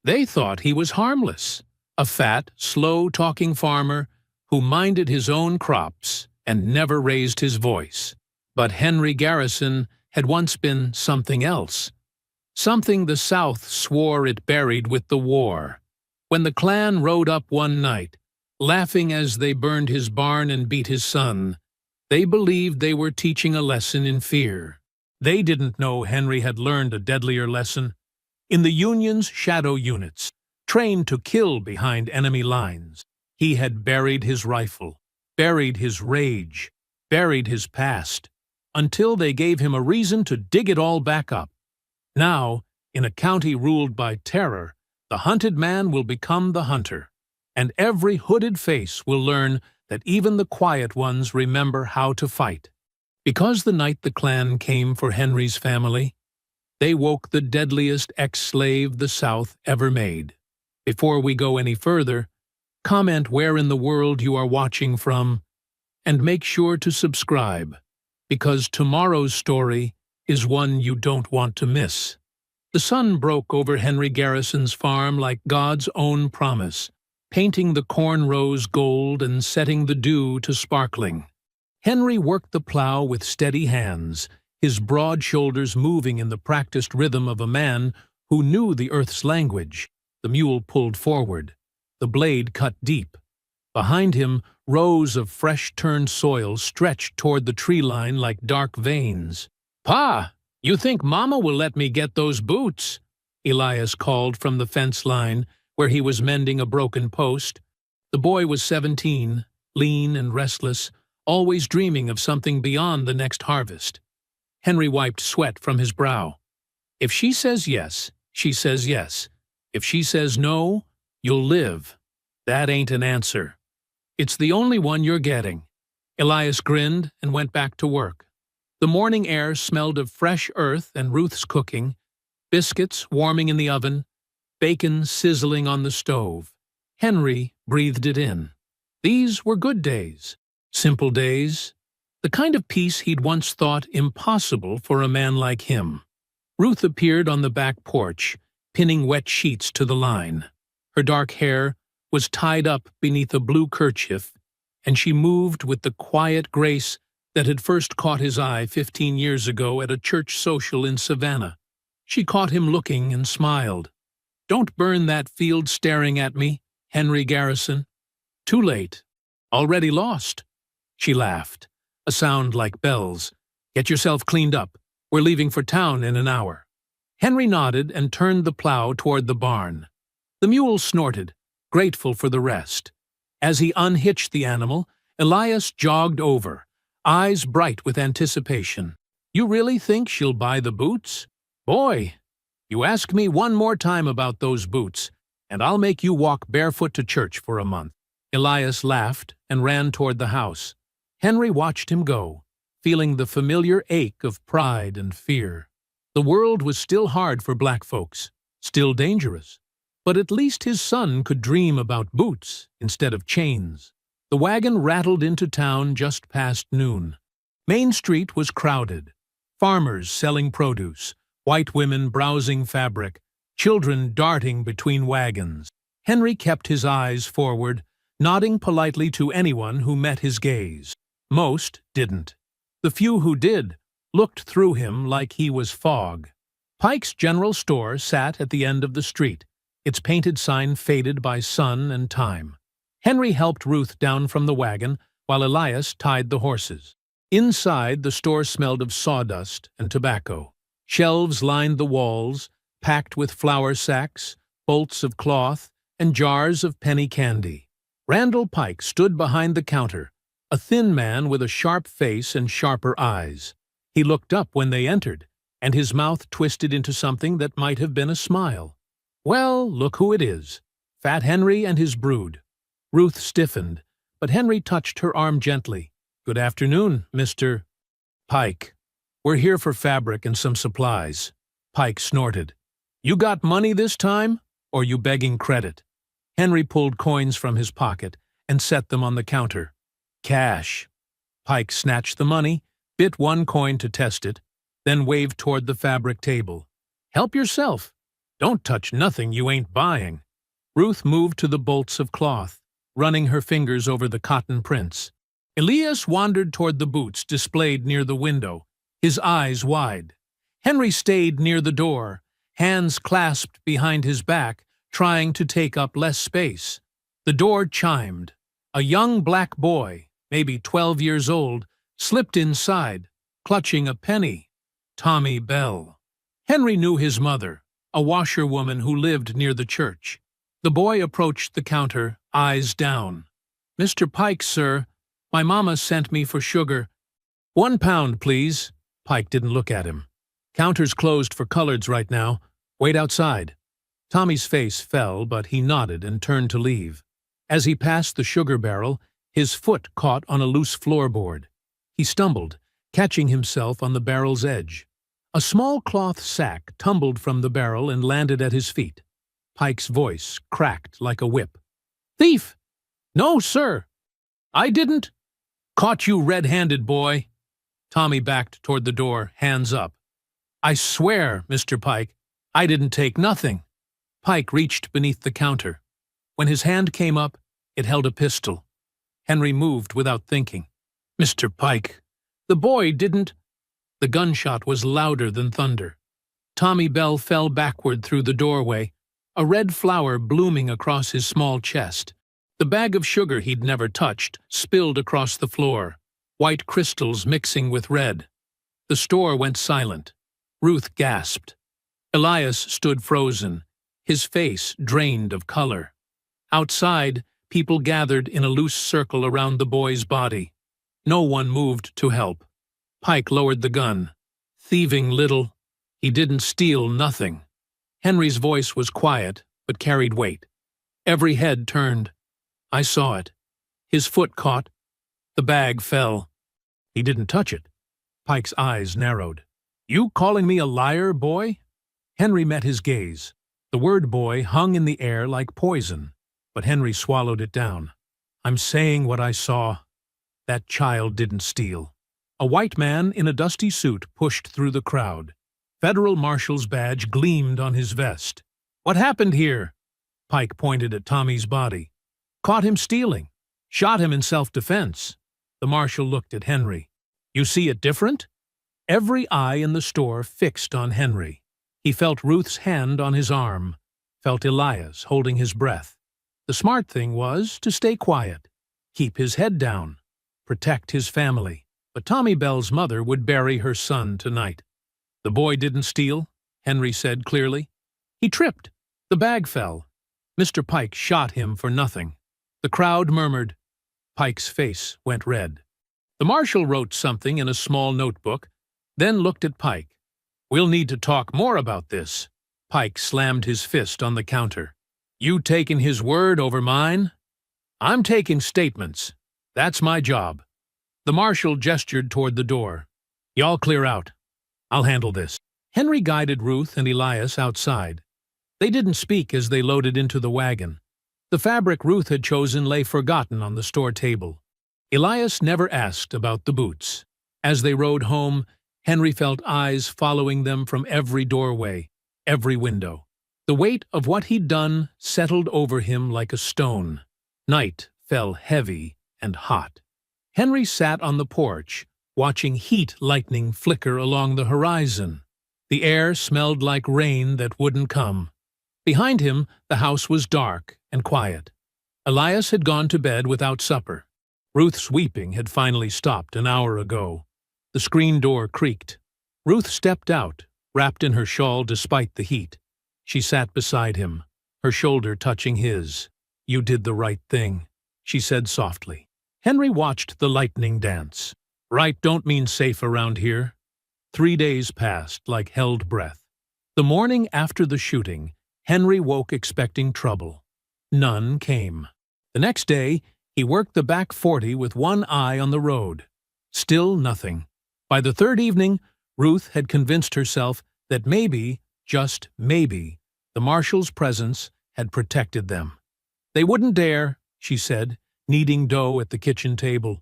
They thought he was harmless, a fat, slow-talking farmer who minded his own crops and never raised his voice. But Henry Garrison had once been something else, something the South swore it buried with the war. When the Klan rode up one night, laughing as they burned his barn and beat his son, they believed they were teaching a lesson in fear. They didn't know Henry had learned a deadlier lesson. In the Union's shadow units, trained to kill behind enemy lines, he had buried his rifle, buried his rage, buried his past, until they gave him a reason to dig it all back up. Now, in a county ruled by terror, the hunted man will become the hunter, and every hooded face will learn that even the quiet ones remember how to fight. Because the night the Klan came for Henry's family, they woke the deadliest ex-slave the South ever made. Before we go any further, comment where in the world you are watching from, and make sure to subscribe, because tomorrow's story is one you don't want to miss. The sun broke over Henry Garrison's farm like God's own promise, painting the corn rows gold and setting the dew to sparkling. Henry worked the plow with steady hands, his broad shoulders moving in the practiced rhythm of a man who knew the earth's language. The mule pulled forward. The blade cut deep. Behind him, rows of fresh-turned soil stretched toward the tree line like dark veins. "Pa, you think Mama will let me get those boots?" Elias called from the fence line, where he was mending a broken post. The boy was 17, lean and restless, always dreaming of something beyond the next harvest. Henry wiped sweat from his brow. "If she says yes, she says yes. If she says no, you'll live. That ain't an answer. It's the only one you're getting." Elias grinned and went back to work. The morning air smelled of fresh earth and Ruth's cooking, biscuits warming in the oven, bacon sizzling on the stove. Henry breathed it in. These were good days, simple days, the kind of peace he'd once thought impossible for a man like him. Ruth appeared on the back porch, pinning wet sheets to the line. Her dark hair was tied up beneath a blue kerchief, and she moved with the quiet grace that had first caught his eye 15 years ago at a church social in Savannah. She caught him looking and smiled. "Don't burn that field staring at me, Henry Garrison. Too late. Already lost." She laughed, a sound like bells. "Get yourself cleaned up. We're leaving for town in an hour." Henry nodded and turned the plow toward the barn. The mule snorted, grateful for the rest. As he unhitched the animal, Elias jogged over, eyes bright with anticipation. "You really think she'll buy the boots? Boy, you ask me one more time about those boots, and I'll make you walk barefoot to church for a month." Elias laughed and ran toward the house. Henry watched him go, feeling the familiar ache of pride and fear. The world was still hard for black folks, still dangerous, but at least his son could dream about boots instead of chains. The wagon rattled into town just past noon. Main Street was crowded. Farmers selling produce, white women browsing fabric, children darting between wagons. Henry kept his eyes forward, nodding politely to anyone who met his gaze. Most didn't. The few who did looked through him like he was fog. Pike's General Store sat at the end of the street, its painted sign faded by sun and time. Henry helped Ruth down from the wagon while Elias tied the horses. Inside, the store smelled of sawdust and tobacco. Shelves lined the walls, packed with flour sacks, bolts of cloth, and jars of penny candy. Randall Pike stood behind the counter, a thin man with a sharp face and sharper eyes. He looked up when they entered, and his mouth twisted into something that might have been a smile. "Well, look who it is. Fat Henry and his brood." Ruth stiffened, but Henry touched her arm gently. "Good afternoon, Mr. Pike. We're here for fabric and some supplies." Pike snorted. "You got money this time, or you begging credit?" Henry pulled coins from his pocket and set them on the counter. "Cash." Pike snatched the money, bit one coin to test it, then waved toward the fabric table. "Help yourself. Don't touch nothing you ain't buying. Ruth moved to the bolts of cloth, running her fingers over the cotton prints. Elias wandered toward the boots displayed near the window, his eyes wide. Henry stayed near the door, hands clasped behind his back, trying to take up less space. The door chimed. A young black boy, maybe 12 years old, slipped inside, clutching a penny. Tommy Bell. Henry knew his mother, a washerwoman who lived near the church. The boy approached the counter, eyes down. "Mr. Pike, sir, my mama sent me for sugar." "1 pound, please." Pike didn't look at him. "Counter's closed for coloreds right now. Wait outside." Tommy's face fell, but he nodded and turned to leave. As he passed the sugar barrel, his foot caught on a loose floorboard. He stumbled, catching himself on the barrel's edge. A small cloth sack tumbled from the barrel and landed at his feet. Pike's voice cracked like a whip. "Thief! No, sir! I didn't." "Caught you red-handed, boy." Tommy backed toward the door, hands up. "I swear, Mr. Pike, I didn't take nothing." Pike reached beneath the counter. When his hand came up, it held a pistol. Henry moved without thinking. "Mr. Pike, the boy didn't—" The gunshot was louder than thunder. Tommy Bell fell backward through the doorway, a red flower blooming across his small chest. The bag of sugar he'd never touched spilled across the floor, white crystals mixing with red. The store went silent. Ruth gasped. Elias stood frozen, his face drained of color. Outside, people gathered in a loose circle around the boy's body. No one moved to help. Pike lowered the gun. "Thieving little. He didn't steal nothing." Henry's voice was quiet, but carried weight. Every head turned. "I saw it. His foot caught. The bag fell. He didn't touch it." Pike's eyes narrowed. "You calling me a liar, boy?" Henry met his gaze. The word boy hung in the air like poison, but Henry swallowed it down. "I'm saying what I saw. That child didn't steal." A white man in a dusty suit pushed through the crowd. Federal Marshal's badge gleamed on his vest. "What happened here?" Pike pointed at Tommy's body. "Caught him stealing. Shot him in self-defense." The marshal looked at Henry. "You see it different?" Every eye in the store fixed on Henry. He felt Ruth's hand on his arm, felt Elias holding his breath. The smart thing was to stay quiet, keep his head down, protect his family. But Tommy Bell's mother would bury her son tonight. "The boy didn't steal," Henry said clearly. "He tripped. The bag fell. Mr. Pike shot him for nothing." The crowd murmured. Pike's face went red. The marshal wrote something in a small notebook, then looked at Pike. "We'll need to talk more about this." Pike slammed his fist on the counter. "You taking his word over mine?" "I'm taking statements. That's my job." The marshal gestured toward the door. "Y'all clear out. I'll handle this." Henry guided Ruth and Elias outside. They didn't speak as they loaded into the wagon. The fabric Ruth had chosen lay forgotten on the store table. Elias never asked about the boots. As they rode home, Henry felt eyes following them from every doorway, every window. The weight of what he'd done settled over him like a stone. Night fell heavy and hot. Henry sat on the porch, watching heat lightning flicker along the horizon. The air smelled like rain that wouldn't come. Behind him, the house was dark and quiet. Elias had gone to bed without supper. Ruth's weeping had finally stopped an hour ago. The screen door creaked. Ruth stepped out, wrapped in her shawl despite the heat. She sat beside him, her shoulder touching his. "You did the right thing," she said softly. Henry watched the lightning dance. Right don't mean safe around here. 3 days passed like held breath. The morning after the shooting, Henry woke expecting trouble. None came. The next day, he worked the back 40 with one eye on the road. Still nothing. By the third evening, Ruth had convinced herself that maybe, just maybe, the marshal's presence had protected them. They wouldn't dare, she said, kneading dough at the kitchen table.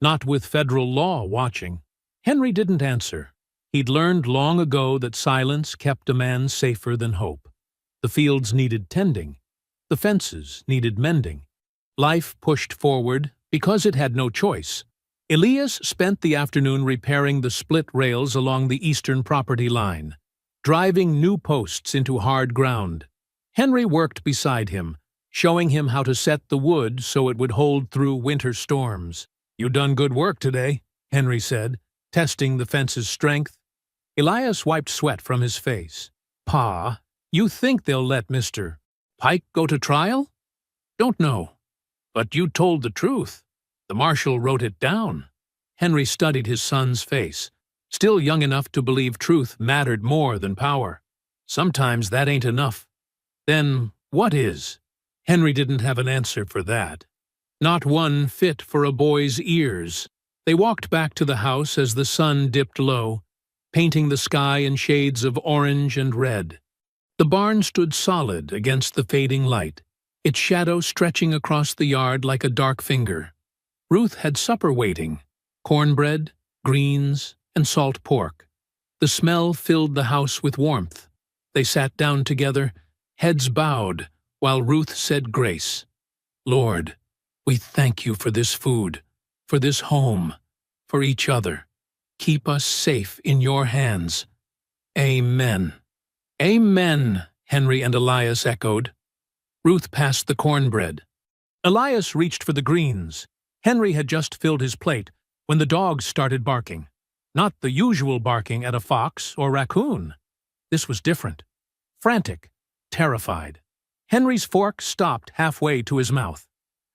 Not with federal law watching. Henry didn't answer. He'd learned long ago that silence kept a man safer than hope. The fields needed tending. The fences needed mending. Life pushed forward because it had no choice. Elias spent the afternoon repairing the split rails along the eastern property line, driving new posts into hard ground. Henry worked beside him, showing him how to set the wood so it would hold through winter storms. "You done good work today," Henry said, testing the fence's strength. Elias wiped sweat from his face. "Pa, you think they'll let Mr. Pike go to trial?" "Don't know. But you told the truth. The marshal wrote it down." Henry studied his son's face, still young enough to believe truth mattered more than power. "Sometimes that ain't enough." "Then what is?" Henry didn't have an answer for that. Not one fit for a boy's ears. They walked back to the house as the sun dipped low, painting the sky in shades of orange and red. The barn stood solid against the fading light, its shadow stretching across the yard like a dark finger. Ruth had supper waiting: cornbread, greens, and salt pork. The smell filled the house with warmth. They sat down together, heads bowed, while Ruth said grace. "Lord, we thank you for this food, for this home, for each other. Keep us safe in your hands. Amen." "Amen," Henry and Elias echoed. Ruth passed the cornbread. Elias reached for the greens. Henry had just filled his plate when the dogs started barking. Not the usual barking at a fox or raccoon. This was different. Frantic, terrified. Henry's fork stopped halfway to his mouth.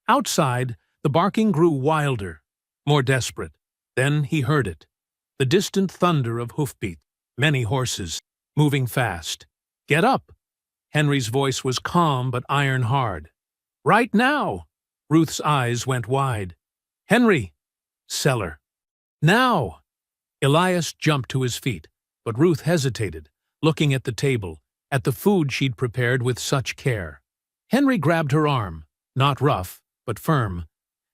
Outside, the barking grew wilder, more desperate. Then he heard it. The distant thunder of hoofbeats, many horses, moving fast. "Get up!" Henry's voice was calm but iron-hard. "Right now!" Ruth's eyes went wide. "Henry!" "Cellar." "Now!" Elias jumped to his feet, but Ruth hesitated, looking at the table, at the food she'd prepared with such care. Henry grabbed her arm, not rough, but firm,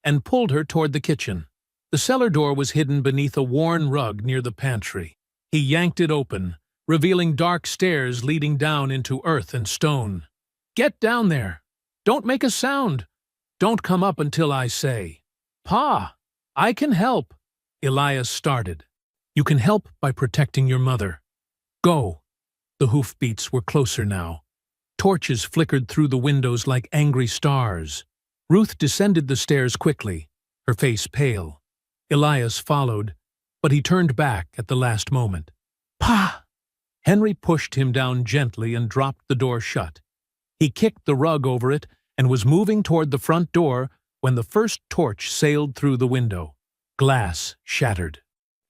and pulled her toward the kitchen. The cellar door was hidden beneath a worn rug near the pantry. He yanked it open, revealing dark stairs leading down into earth and stone. "Get down there! Don't make a sound! Don't come up until I say." "Pa, I can help," Elias started. "You can help by protecting your mother. Go." The hoofbeats were closer now. Torches flickered through the windows like angry stars. Ruth descended the stairs quickly, her face pale. Elias followed, but he turned back at the last moment. "Pa!" Henry pushed him down gently and dropped the door shut. He kicked the rug over it and was moving toward the front door when the first torch sailed through the window. Glass shattered.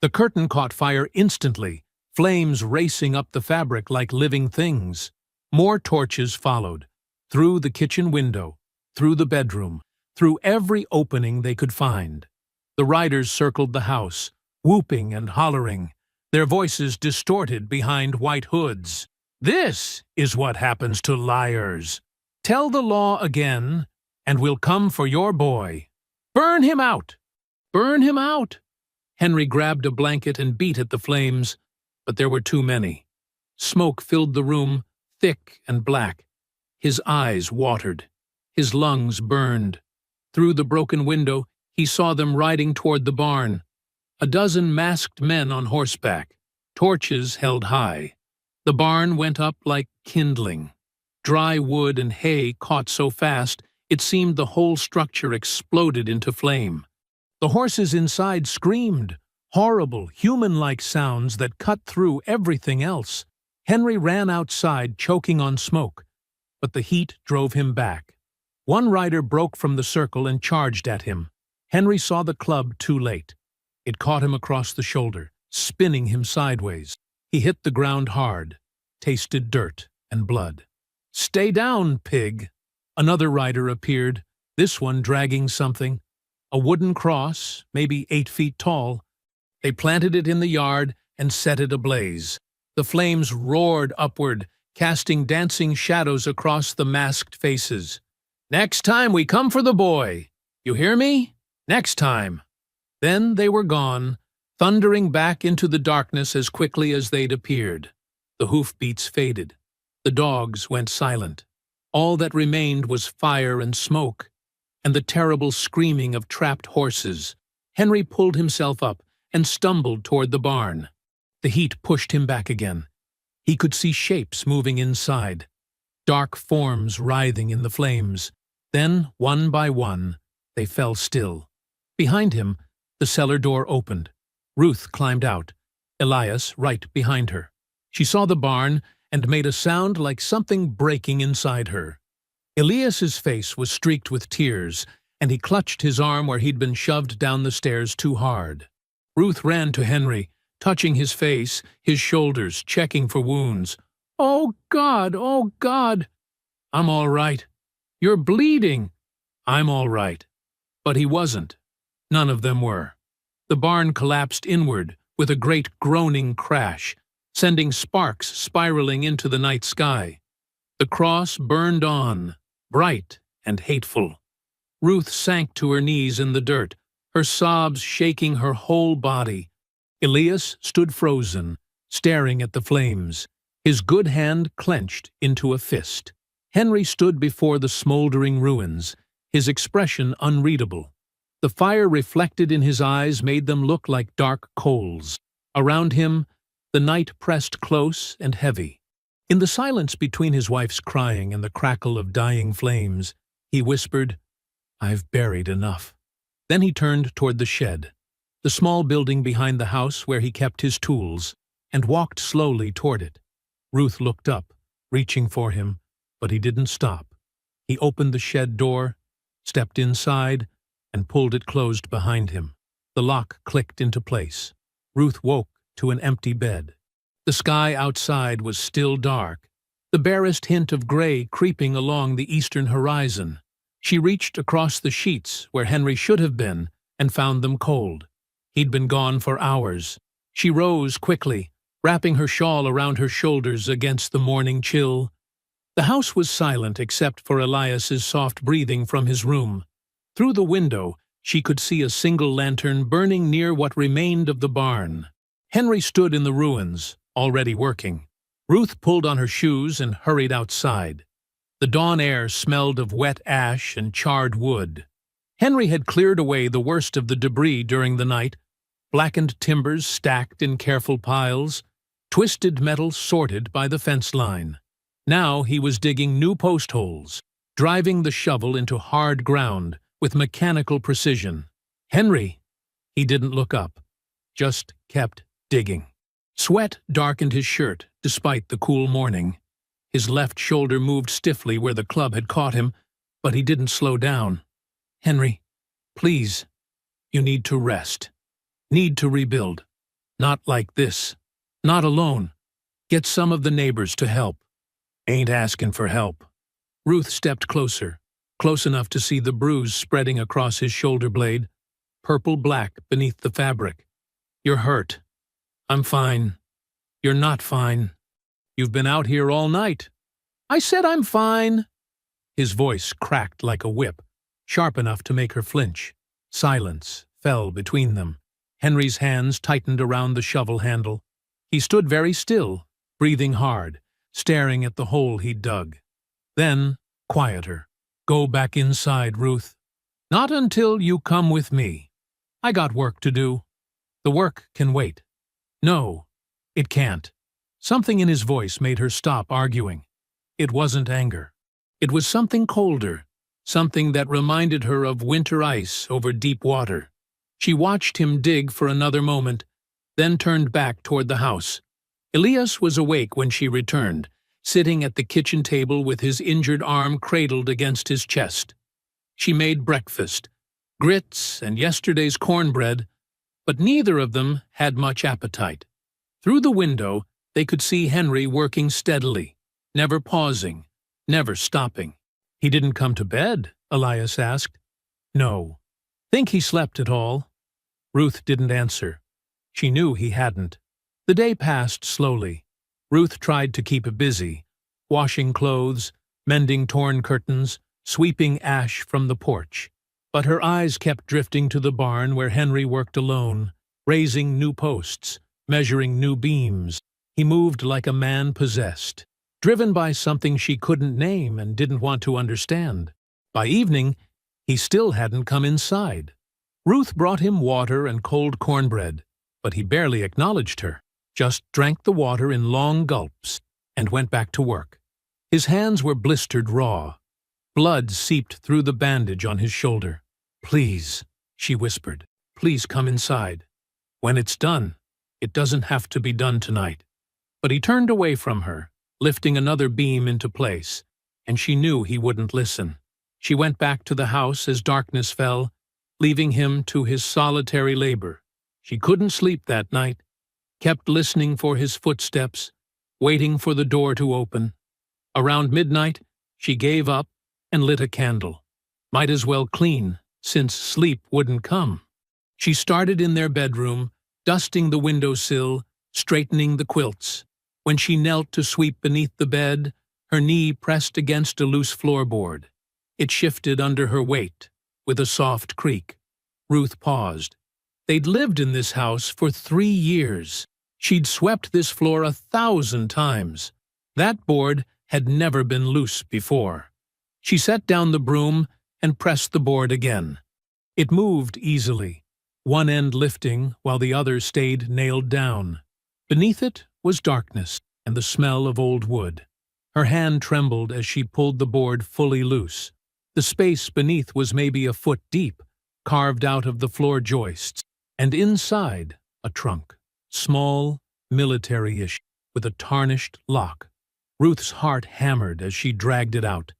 The curtain caught fire instantly, flames racing up the fabric like living things. More torches followed, through the kitchen window, through the bedroom, through every opening they could find. The riders circled the house, whooping and hollering, their voices distorted behind white hoods. "This is what happens to liars. Tell the law again, and we'll come for your boy. Burn him out! Burn him out!" Henry grabbed a blanket and beat at the flames, but there were too many. Smoke filled the room, thick and black. His eyes watered. His lungs burned. Through the broken window, he saw them riding toward the barn. A dozen masked men on horseback, torches held high. The barn went up like kindling. Dry wood and hay caught so fast it seemed the whole structure exploded into flame. The horses inside screamed, horrible, human-like sounds that cut through everything else. Henry ran outside, choking on smoke, but the heat drove him back. One rider broke from the circle and charged at him. Henry saw the club too late. It caught him across the shoulder, spinning him sideways. He hit the ground hard, tasted dirt and blood. "Stay down, pig!" Another rider appeared, this one dragging something. A wooden cross, maybe 8 feet tall. They planted it in the yard and set it ablaze. The flames roared upward, casting dancing shadows across the masked faces. "Next time we come for the boy. You hear me? Next time." Then they were gone, thundering back into the darkness as quickly as they'd appeared. The hoofbeats faded. The dogs went silent. All that remained was fire and smoke, and the terrible screaming of trapped horses. Henry pulled himself up and stumbled toward the barn. The heat pushed him back again. He could see shapes moving inside, dark forms writhing in the flames. Then, one by one, they fell still. Behind him, the cellar door opened. Ruth climbed out, Elias right behind her. She saw the barn and made a sound like something breaking inside her. Elias's face was streaked with tears, and he clutched his arm where he'd been shoved down the stairs too hard. Ruth ran to Henry, touching his face, his shoulders, checking for wounds. "Oh, God! Oh, God!" "I'm all right." "You're bleeding." "I'm all right." But he wasn't. None of them were. The barn collapsed inward with a great groaning crash, sending sparks spiraling into the night sky. The cross burned on, bright and hateful. Ruth sank to her knees in the dirt, her sobs shaking her whole body. Elias stood frozen, staring at the flames, his good hand clenched into a fist. Henry stood before the smoldering ruins, his expression unreadable. The fire reflected in his eyes made them look like dark coals. Around him, the night pressed close and heavy. In the silence between his wife's crying and the crackle of dying flames, he whispered, "I've buried enough." Then he turned toward the shed, the small building behind the house where he kept his tools, and walked slowly toward it. Ruth looked up, reaching for him, but he didn't stop. He opened the shed door, stepped inside, and pulled it closed behind him. The lock clicked into place. Ruth woke to an empty bed. The sky outside was still dark, the barest hint of gray creeping along the eastern horizon. She reached across the sheets where Henry should have been and found them cold. He'd been gone for hours. She rose quickly, wrapping her shawl around her shoulders against the morning chill. The house was silent except for Elias's soft breathing from his room. Through the window, she could see a single lantern burning near what remained of the barn. Henry stood in the ruins, already working. Ruth pulled on her shoes and hurried outside. The dawn air smelled of wet ash and charred wood. Henry had cleared away the worst of the debris during the night, blackened timbers stacked in careful piles, twisted metal sorted by the fence line. Now he was digging new post holes, driving the shovel into hard ground with mechanical precision. "Henry!" He didn't look up, just kept digging. Sweat darkened his shirt despite the cool morning. His left shoulder moved stiffly where the club had caught him, but he didn't slow down. "Henry, please, you need to rest. Need to rebuild. Not like this. Not alone. Get some of the neighbors to help." "Ain't asking for help." Ruth stepped closer, close enough to see the bruise spreading across his shoulder blade, purple-black beneath the fabric. "You're hurt." "I'm fine." "You're not fine. You've been out here all night." "I said I'm fine." His voice cracked like a whip, sharp enough to make her flinch. Silence fell between them. Henry's hands tightened around the shovel handle. He stood very still, breathing hard, staring at the hole he'd dug. Then, quieter. "Go back inside, Ruth. Not until you come with me. I got work to do." "The work can wait." "No, it can't." Something in his voice made her stop arguing. It wasn't anger. It was something colder, something that reminded her of winter ice over deep water. She watched him dig for another moment, then turned back toward the house. Elias was awake when she returned, sitting at the kitchen table with his injured arm cradled against his chest. She made breakfast, grits and yesterday's cornbread, but neither of them had much appetite. Through the window, they could see Henry working steadily, never pausing, never stopping. "He didn't come to bed?" Elias asked. "No." "Think he slept at all?" Ruth didn't answer. She knew he hadn't. The day passed slowly. Ruth tried to keep busy, washing clothes, mending torn curtains, sweeping ash from the porch. But her eyes kept drifting to the barn where Henry worked alone, raising new posts, measuring new beams. He moved like a man possessed. driven by something she couldn't name and didn't want to understand. By evening, he still hadn't come inside. Ruth brought him water and cold cornbread, but he barely acknowledged her, just drank the water in long gulps and went back to work. His hands were blistered raw. Blood seeped through the bandage on his shoulder. "Please," she whispered, "please come inside. When it's done, it doesn't have to be done tonight." But he turned away from her, lifting another beam into place, and she knew he wouldn't listen. She went back to the house as darkness fell, leaving him to his solitary labor. She couldn't sleep that night, kept listening for his footsteps, waiting for the door to open. Around midnight, she gave up and lit a candle. Might as well clean, since sleep wouldn't come. She started in their bedroom, dusting the windowsill, straightening the quilts. When she knelt to sweep beneath the bed, her knee pressed against a loose floorboard. It shifted under her weight, with a soft creak. Ruth paused. They'd lived in this house for 3 years. She'd swept this floor 1,000 times. That board had never been loose before. She set down the broom and pressed the board again. It moved easily, one end lifting while the other stayed nailed down. Beneath it was darkness and the smell of old wood. Her hand trembled as she pulled the board fully loose. The space beneath was maybe a foot deep, carved out of the floor joists, and inside a trunk, small, military-ish, with a tarnished lock. Ruth's heart hammered as she dragged it out.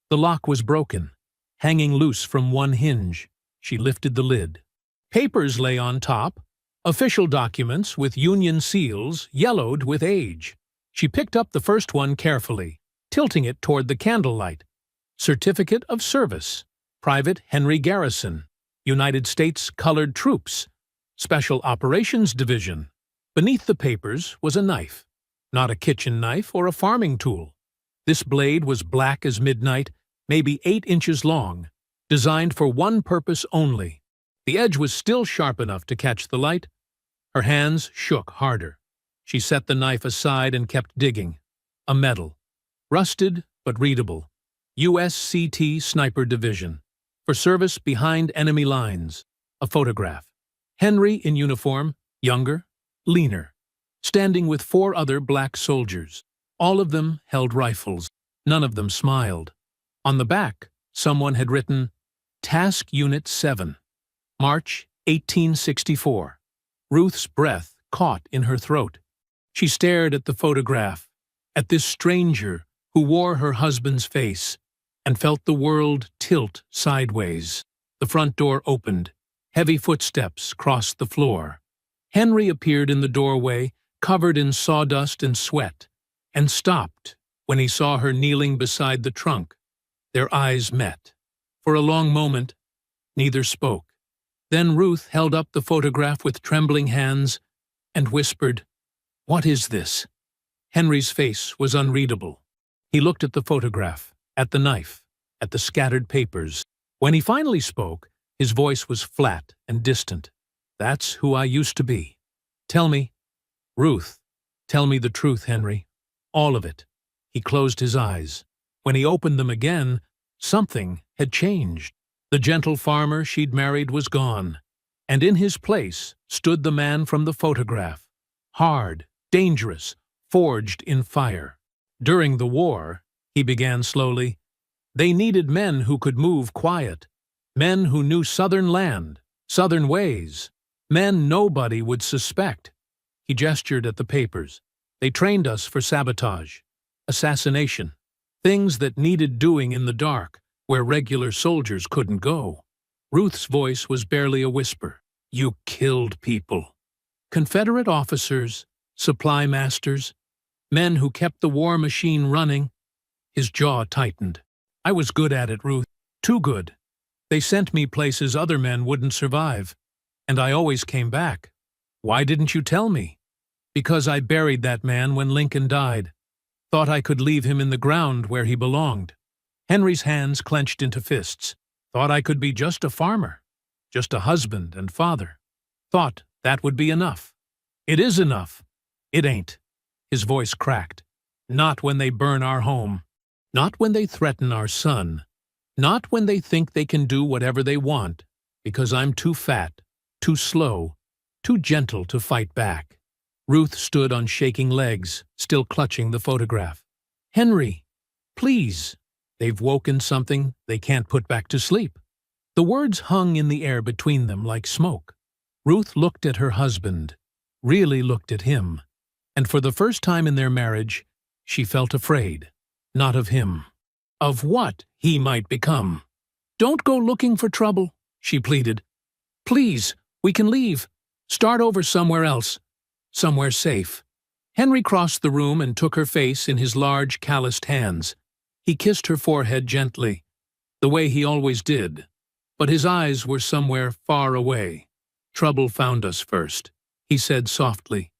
The lock was broken, hanging loose from one hinge. She lifted the lid. Papers lay on top, official documents with Union seals, yellowed with age. She picked up the first one carefully, tilting it toward the candlelight. Certificate of Service, Private Henry Garrison, United States Colored Troops, Special Operations Division. Beneath the papers was a knife, not a kitchen knife or a farming tool. This blade was black as midnight, maybe 8 inches long, designed for one purpose only. The edge was still sharp enough to catch the light. Her hands shook harder. She set the knife aside and kept digging. A medal. Rusted but readable. USCT Sniper Division. For service behind enemy lines. A photograph. Henry in uniform, younger, leaner, standing with 4 other black soldiers. All of them held rifles. None of them smiled. On the back, someone had written, Task Unit 7, March 1864. Ruth's breath caught in her throat. She stared at the photograph, at this stranger who wore her husband's face, and felt the world tilt sideways. The front door opened. Heavy footsteps crossed the floor. Henry appeared in the doorway, covered in sawdust and sweat, and stopped when he saw her kneeling beside the trunk. Their eyes met. For a long moment, neither spoke. Then Ruth held up the photograph with trembling hands and whispered, "What is this?" Henry's face was unreadable. He looked at the photograph, at the knife, at the scattered papers. When he finally spoke, his voice was flat and distant. "That's who I used to be. Tell me, Ruth, tell me the truth, Henry. All of it." He closed his eyes. When he opened them again, something had changed. The gentle farmer she'd married was gone, and in his place stood the man from the photograph. Hard, dangerous, forged in fire. During the war, he began slowly, they needed men who could move quiet, men who knew Southern land, Southern ways, men nobody would suspect. He gestured at the papers. They trained us for sabotage, assassination, things that needed doing in the dark, where regular soldiers couldn't go. Ruth's voice was barely a whisper. You killed people. Confederate officers, supply masters, men who kept the war machine running. His jaw tightened. I was good at it, Ruth. Too good. They sent me places other men wouldn't survive, and I always came back. Why didn't you tell me? Because I buried that man when Lincoln died. Thought I could leave him in the ground where he belonged. Henry's hands clenched into fists. Thought I could be just a farmer, just a husband and father. Thought that would be enough. It is enough. It ain't. His voice cracked. Not when they burn our home. Not when they threaten our son. Not when they think they can do whatever they want, because I'm too fat, too slow, too gentle to fight back. Ruth stood on shaking legs, still clutching the photograph. Henry, please. They've woken something they can't put back to sleep. The words hung in the air between them like smoke. Ruth looked at her husband, really looked at him, and for the first time in their marriage, she felt afraid, not of him, of what he might become. Don't go looking for trouble, she pleaded. Please, we can leave. Start over somewhere else. Somewhere safe. Henry crossed the room and took her face in his large, calloused hands. He kissed her forehead gently, the way he always did, but his eyes were somewhere far away. Trouble found us first, he said softly.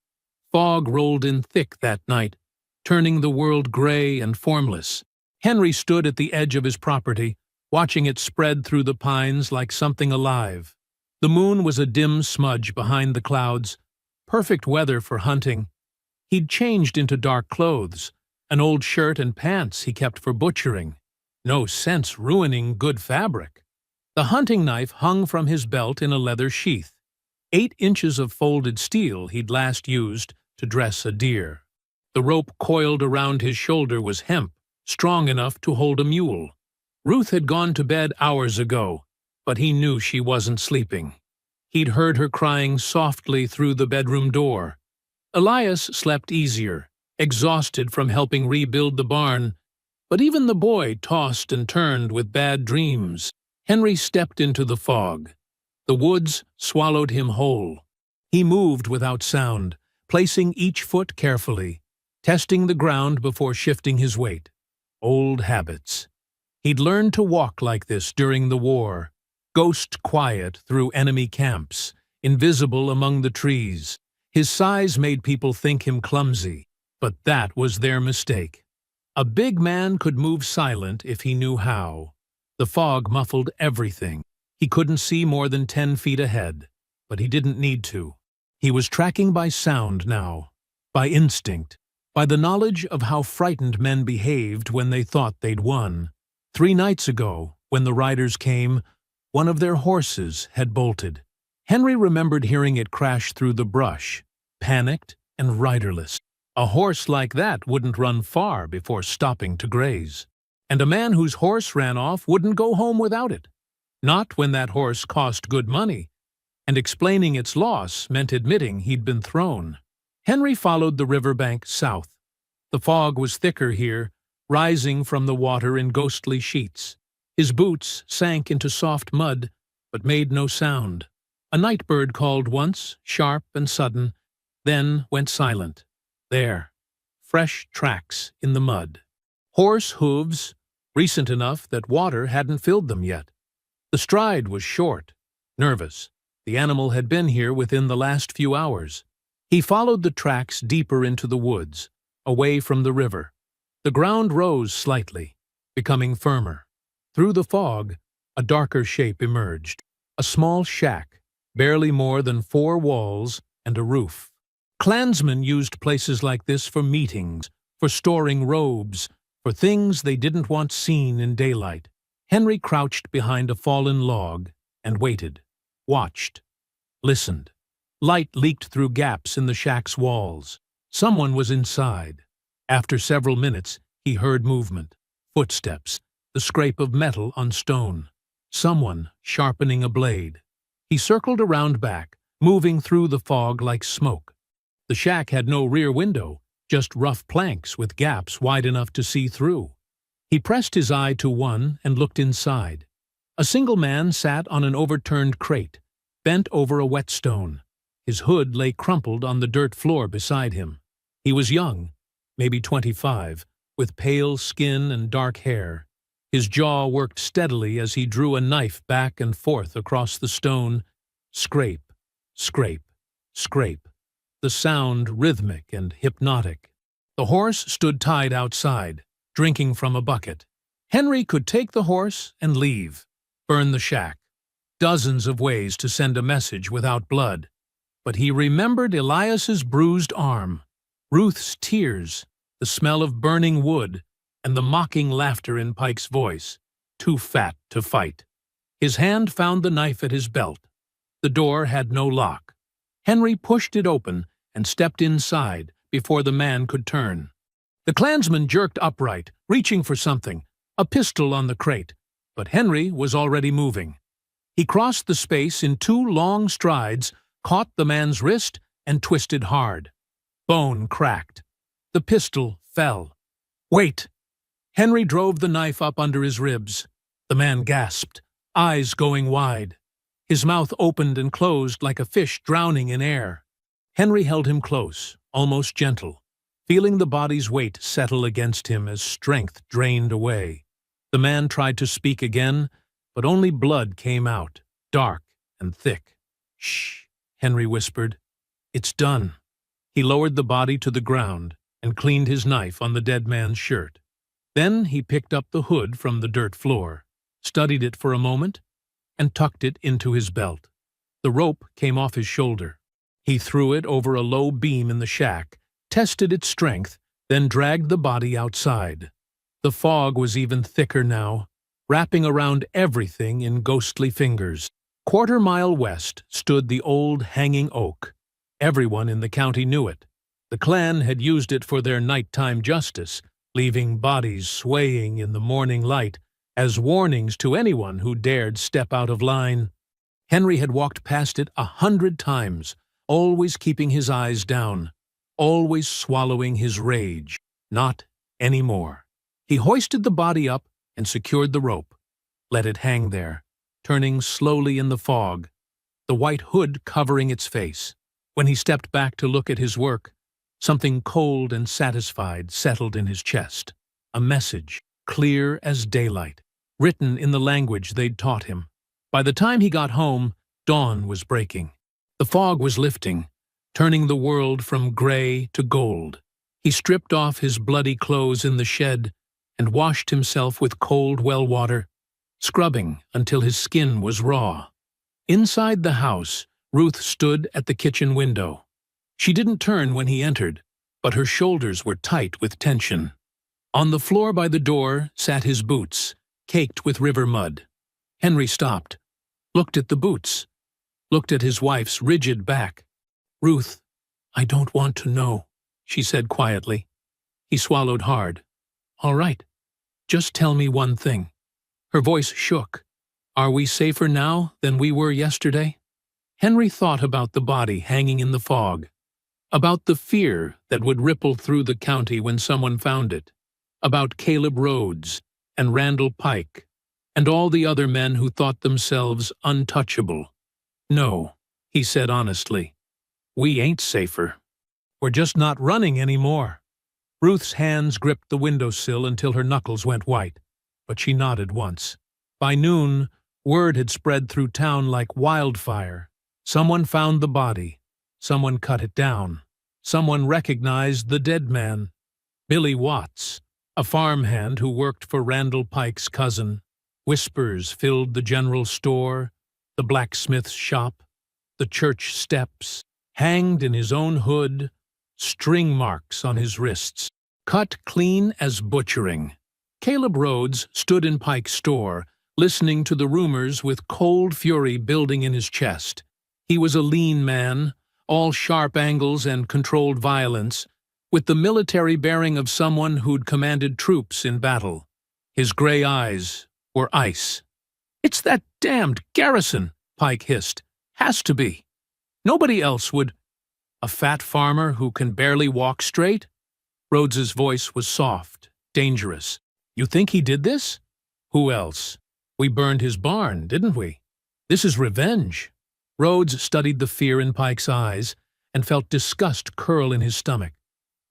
Fog rolled in thick that night, turning the world gray and formless. Henry stood at the edge of his property, watching it spread through the pines like something alive. The moon was a dim smudge behind the clouds, perfect weather for hunting. He'd changed into dark clothes, an old shirt and pants he kept for butchering. No sense ruining good fabric. The hunting knife hung from his belt in a leather sheath, 8 inches of folded steel he'd last used to dress a deer. The rope coiled around his shoulder was hemp, strong enough to hold a mule. Ruth had gone to bed hours ago, but he knew she wasn't sleeping. He'd heard her crying softly through the bedroom door. Elias slept easier, exhausted from helping rebuild the barn, but even the boy tossed and turned with bad dreams. Henry stepped into the fog. The woods swallowed him whole. He moved without sound, placing each foot carefully, testing the ground before shifting his weight. Old habits. He'd learned to walk like this during the war, ghost quiet through enemy camps, invisible among the trees. His size made people think him clumsy, but that was their mistake. A big man could move silent if he knew how. The fog muffled everything. He couldn't see more than 10 feet ahead, but he didn't need to. He was tracking by sound now, by instinct, by the knowledge of how frightened men behaved when they thought they'd won. 3 nights ago, when the riders came, one of their horses had bolted. Henry remembered hearing it crash through the brush, panicked and riderless. A horse like that wouldn't run far before stopping to graze. And a man whose horse ran off wouldn't go home without it. Not when that horse cost good money, and explaining its loss meant admitting he'd been thrown. Henry followed the riverbank south. The fog was thicker here, rising from the water in ghostly sheets. His boots sank into soft mud, but made no sound. A night bird called once, sharp and sudden, then went silent. There, fresh tracks in the mud. Horse hooves, recent enough that water hadn't filled them yet. The stride was short, nervous. The animal had been here within the last few hours. He followed the tracks deeper into the woods, away from the river. The ground rose slightly, becoming firmer. Through the fog, a darker shape emerged. A small shack, barely more than 4 walls and a roof. Klansmen used places like this for meetings, for storing robes, for things they didn't want seen in daylight. Henry crouched behind a fallen log and waited, watched, listened. Light leaked through gaps in the shack's walls. Someone was inside. After several minutes, he heard movement, footsteps, the scrape of metal on stone. Someone sharpening a blade. He circled around back, moving through the fog like smoke. The shack had no rear window, just rough planks with gaps wide enough to see through. He pressed his eye to one and looked inside. A single man sat on an overturned crate, bent over a whetstone. His hood lay crumpled on the dirt floor beside him. He was young, maybe 25, with pale skin and dark hair. His jaw worked steadily as he drew a knife back and forth across the stone. Scrape, scrape, scrape. The sound rhythmic and hypnotic. The horse stood tied outside, drinking from a bucket. Henry could take the horse and leave, burn the shack. Dozens of ways to send a message without blood. But he remembered Elias's bruised arm, Ruth's tears, the smell of burning wood, and the mocking laughter in Pike's voice. Too fat to fight. His hand found the knife at his belt. The door had no lock. Henry pushed it open and stepped inside before the man could turn. The Klansman jerked upright, reaching for something, a pistol on the crate, but Henry was already moving. He crossed the space in 2 long strides, caught the man's wrist, and twisted hard. Bone cracked. The pistol fell. "Wait!" Henry drove the knife up under his ribs. The man gasped, eyes going wide. His mouth opened and closed like a fish drowning in air. Henry held him close, almost gentle, feeling the body's weight settle against him as strength drained away. The man tried to speak again, but only blood came out, dark and thick. "Shh," Henry whispered. "It's done." He lowered the body to the ground and cleaned his knife on the dead man's shirt. Then he picked up the hood from the dirt floor, studied it for a moment, and tucked it into his belt. The rope came off his shoulder. He threw it over a low beam in the shack, tested its strength, then dragged the body outside. The fog was even thicker now, wrapping around everything in ghostly fingers. 1/4 mile west stood the old hanging oak. Everyone in the county knew it. The Klan had used it for their nighttime justice, leaving bodies swaying in the morning light as warnings to anyone who dared step out of line. Henry had walked past it 100 times, always keeping his eyes down, always swallowing his rage. Not anymore. He hoisted the body up and secured the rope, let it hang there, turning slowly in the fog, the white hood covering its face. When he stepped back to look at his work, something cold and satisfied settled in his chest. A message, clear as daylight, written in the language they'd taught him. By the time he got home, dawn was breaking. The fog was lifting, turning the world from gray to gold. He stripped off his bloody clothes in the shed and washed himself with cold well water, scrubbing until his skin was raw. Inside the house, Ruth stood at the kitchen window. She didn't turn when he entered, but her shoulders were tight with tension. On the floor by the door sat his boots, caked with river mud. Henry stopped, looked at the boots, looked at his wife's rigid back. "Ruth, I don't want to know," she said quietly. He swallowed hard. "All right, just tell me one thing." Her voice shook. "Are we safer now than we were yesterday?" Henry thought about the body hanging in the fog, about the fear that would ripple through the county when someone found it, about Caleb Rhodes and Randall Pike, and all the other men who thought themselves untouchable. "No," he said honestly, "we ain't safer. We're just not running anymore." Ruth's hands gripped the windowsill until her knuckles went white, but she nodded once. By noon, word had spread through town like wildfire. Someone found the body. Someone cut it down. Someone recognized the dead man. Billy Watts, a farmhand who worked for Randall Pike's cousin. Whispers filled the general store, the blacksmith's shop, the church steps. Hanged in his own hood, string marks on his wrists, cut clean as butchering. Caleb Rhodes stood in Pike's store, listening to the rumors with cold fury building in his chest. He was a lean man, all sharp angles and controlled violence, with the military bearing of someone who'd commanded troops in battle. His gray eyes were ice. "It's that damned Garrison," Pike hissed. "Has to be. Nobody else would—" "A fat farmer who can barely walk straight?" Rhodes's voice was soft, dangerous. "You think he did this?" "Who else? We burned his barn, didn't we? This is revenge." Rhodes studied the fear in Pike's eyes and felt disgust curl in his stomach.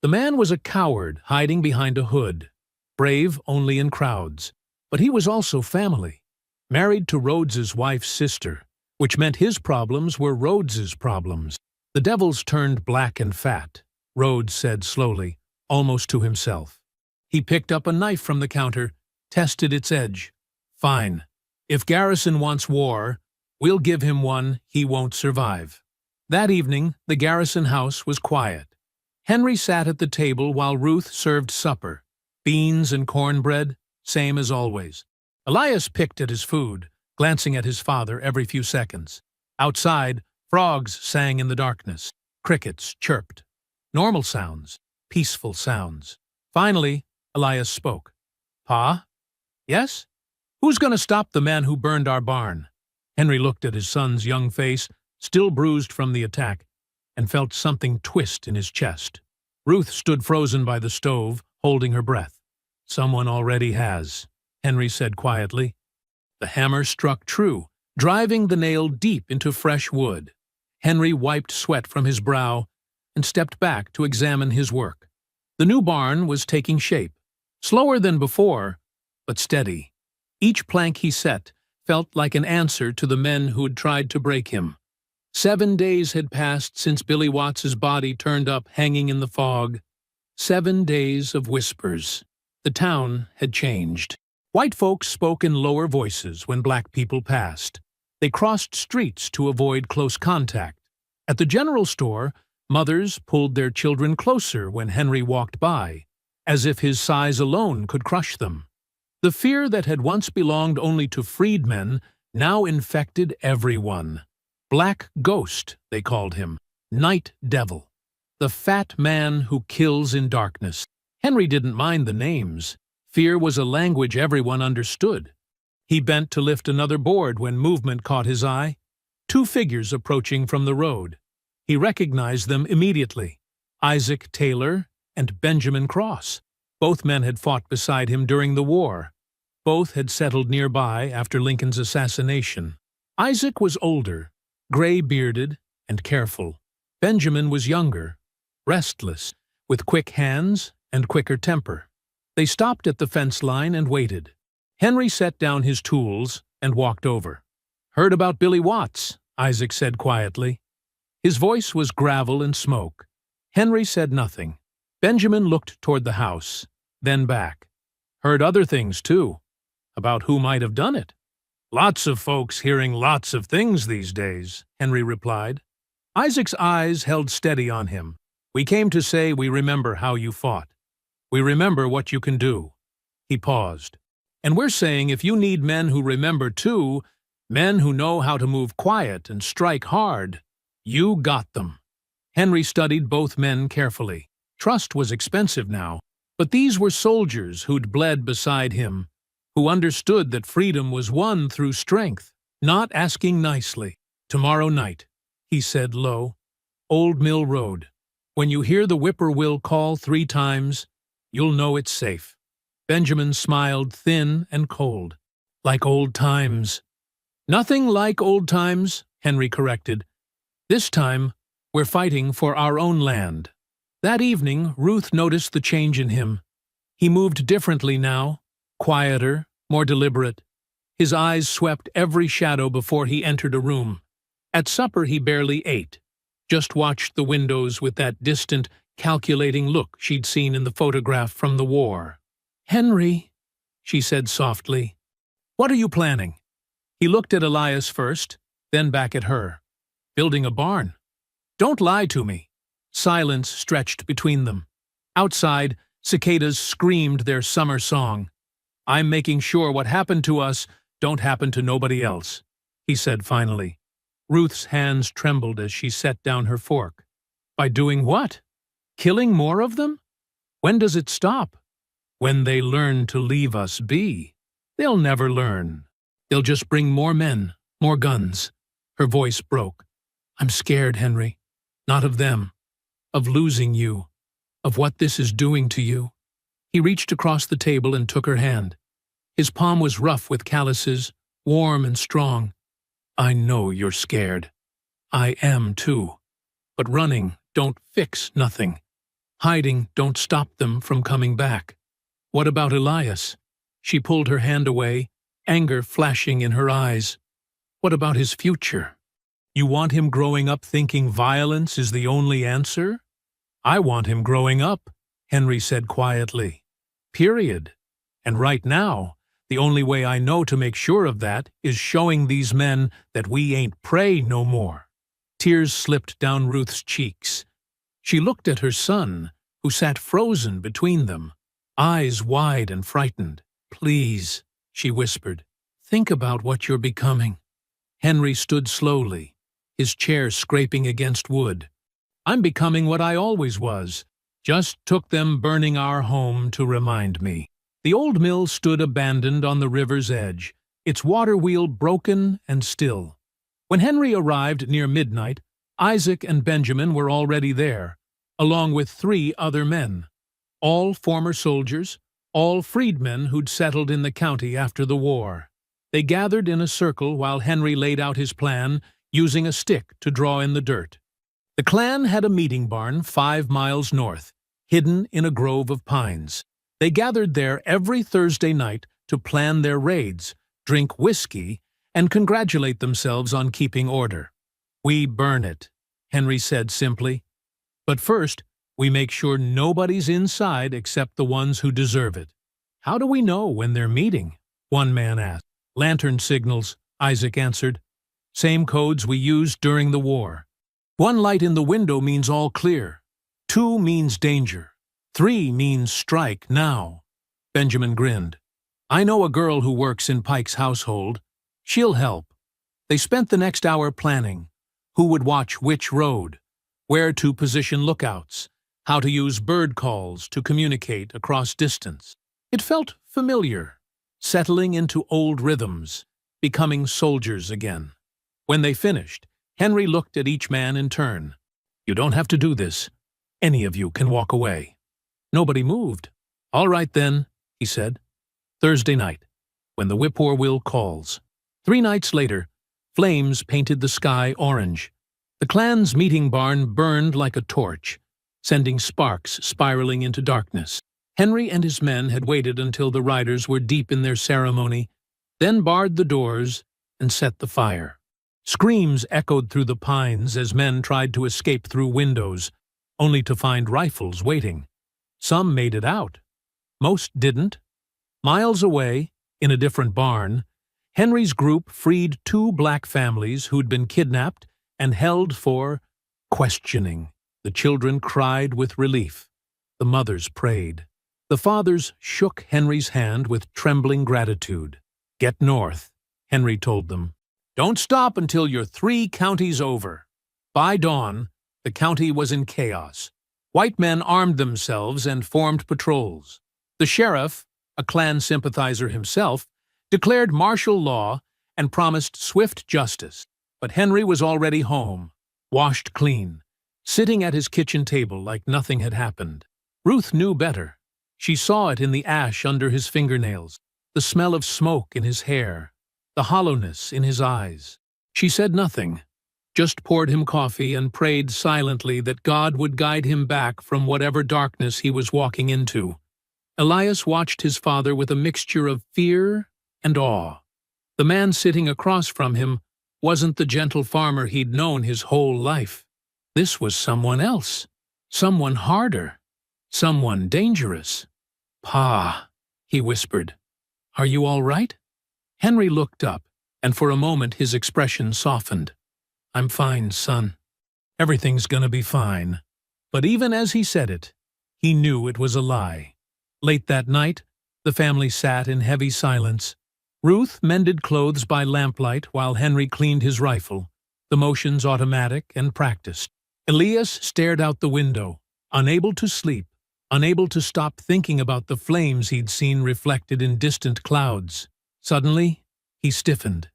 The man was a coward hiding behind a hood, brave only in crowds, but he was also family, married to Rhodes's wife's sister, which meant his problems were Rhodes's problems. "The devil's turned black and fat," Rhodes said slowly, almost to himself. He picked up a knife from the counter, tested its edge. "Fine. If Garrison wants war, we'll give him one he won't survive." That evening, the Garrison house was quiet. Henry sat at the table while Ruth served supper. Beans and cornbread, same as always. Elias picked at his food, glancing at his father every few seconds. Outside, frogs sang in the darkness. Crickets chirped. Normal sounds, peaceful sounds. Finally, Elias spoke. "Pa? Yes? Who's going to stop the man who burned our barn?" Henry looked at his son's young face, still bruised from the attack, and felt something twist in his chest. Ruth stood frozen by the stove, holding her breath. "Someone already has," Henry said quietly. The hammer struck true, driving the nail deep into fresh wood. Henry wiped sweat from his brow and stepped back to examine his work. The new barn was taking shape, slower than before, but steady. Each plank he set felt like an answer to the men who had tried to break him. 7 days had passed since Billy Watts's body turned up hanging in the fog. 7 days of whispers. The town had changed. White folks spoke in lower voices when black people passed. They crossed streets to avoid close contact. At the general store, mothers pulled their children closer when Henry walked by, as if his size alone could crush them. The fear that had once belonged only to freedmen now infected everyone. Black Ghost, they called him. Night Devil. The fat man who kills in darkness. Henry didn't mind the names. Fear was a language everyone understood. He bent to lift another board when movement caught his eye. 2 figures approaching from the road. He recognized them immediately. Isaac Taylor and Benjamin Cross. Both men had fought beside him during the war. Both had settled nearby after Lincoln's assassination. Isaac was older, gray-bearded and careful. Benjamin was younger, restless, with quick hands and quicker temper. They stopped at the fence line and waited. Henry set down his tools and walked over. "Heard about Billy Watts," Isaac said quietly. His voice was gravel and smoke. Henry said nothing. Benjamin looked toward the house, then back. "Heard other things, too. About who might have done it." "Lots of folks hearing lots of things these days," Henry replied. Isaac's eyes held steady on him. "We came to say we remember how you fought. We remember what you can do." He paused. "And we're saying if you need men who remember too, men who know how to move quiet and strike hard, you got them." Henry studied both men carefully. Trust was expensive now, but these were soldiers who'd bled beside him, who understood that freedom was won through strength, not asking nicely. "Tomorrow night," he said low. "Old Mill Road. When you hear the whippoorwill call 3 times, you'll know it's safe." Benjamin smiled thin and cold. "Like old times." "Nothing like old times," Henry corrected. "This time, we're fighting for our own land." That evening, Ruth noticed the change in him. He moved differently now, quieter, more deliberate. His eyes swept every shadow before he entered a room. At supper he barely ate, just watched the windows with that distant, calculating look she'd seen in the photograph from the war. "Henry," she said softly, "what are you planning?" He looked at Elias first, then back at her. "Building a barn." "Don't lie to me." Silence stretched between them. Outside, cicadas screamed their summer song. "I'm making sure what happened to us don't happen to nobody else," he said finally. Ruth's hands trembled as she set down her fork. "By doing what? Killing more of them? When does it stop?" "When they learn to leave us be." "They'll never learn. They'll just bring more men, more guns." Her voice broke. "I'm scared, Henry. Not of them. Of losing you. Of what this is doing to you." He reached across the table and took her hand. His palm was rough with calluses, warm and strong. "I know you're scared. I am too. But running don't fix nothing. Hiding don't stop them from coming back. What about Elias?" She pulled her hand away, anger flashing in her eyes. "What about his future? You want him growing up thinking violence is the only answer?" "I want him growing up," Henry said quietly. Period. And right now, the only way I know to make sure of that is showing these men that we ain't prey no more. Tears slipped down Ruth's cheeks. She looked at her son, who sat frozen between them, eyes wide and frightened. "Please," she whispered, "think about what you're becoming." Henry stood slowly, his chair scraping against wood. "I'm becoming what I always was. Just took them burning our home to remind me." The old mill stood abandoned on the river's edge, its water wheel broken and still. When Henry arrived near midnight, Isaac and Benjamin were already there, along with 3 other men, all former soldiers, all freedmen who'd settled in the county after the war. They gathered in a circle while Henry laid out his plan, using a stick to draw in the dirt. The clan had a meeting barn 5 miles north, hidden in a grove of pines. They gathered there every Thursday night to plan their raids, drink whiskey, and congratulate themselves on keeping order. "We burn it," Henry said simply. "But first, we make sure nobody's inside except the ones who deserve it." "How do we know when they're meeting?" one man asked. "Lantern signals," Isaac answered. "Same codes we used during the war. 1 light in the window means all clear. 2 means danger. 3 means strike now." Benjamin grinned. "I know a girl who works in Pike's household. She'll help." They spent the next hour planning who would watch which road, where to position lookouts, how to use bird calls to communicate across distance. It felt familiar, settling into old rhythms, becoming soldiers again. When they finished, Henry looked at each man in turn. "You don't have to do this. Any of you can walk away." Nobody moved. "All right then," he said. "Thursday night, when the whippoorwill calls." 3 nights later, flames painted the sky orange. The clan's meeting barn burned like a torch, sending sparks spiraling into darkness. Henry and his men had waited until the riders were deep in their ceremony, then barred the doors and set the fire. Screams echoed through the pines as men tried to escape through windows, only to find rifles waiting. Some made it out. Most didn't. Miles away, in a different barn, Henry's group freed 2 black families who'd been kidnapped and held for questioning. The children cried with relief. The mothers prayed. The fathers shook Henry's hand with trembling gratitude. "Get north," Henry told them. "Don't stop until you're 3 counties over." By dawn, the county was in chaos. White men armed themselves and formed patrols. The sheriff, a Klan sympathizer himself, declared martial law and promised swift justice. But Henry was already home, washed clean, sitting at his kitchen table like nothing had happened. Ruth knew better. She saw it in the ash under his fingernails, the smell of smoke in his hair, the hollowness in his eyes. She said nothing, just poured him coffee and prayed silently that God would guide him back from whatever darkness he was walking into. Elias watched his father with a mixture of fear and awe. The man sitting across from him wasn't the gentle farmer he'd known his whole life. This was someone else, someone harder, someone dangerous. "Pa," he whispered. "Are you all right?" Henry looked up, and for a moment his expression softened. "I'm fine, son. Everything's gonna be fine." But even as he said it, he knew it was a lie. Late that night, the family sat in heavy silence. Ruth mended clothes by lamplight while Henry cleaned his rifle, the motions automatic and practiced. Elias stared out the window, unable to sleep, unable to stop thinking about the flames he'd seen reflected in distant clouds. Suddenly, he stiffened.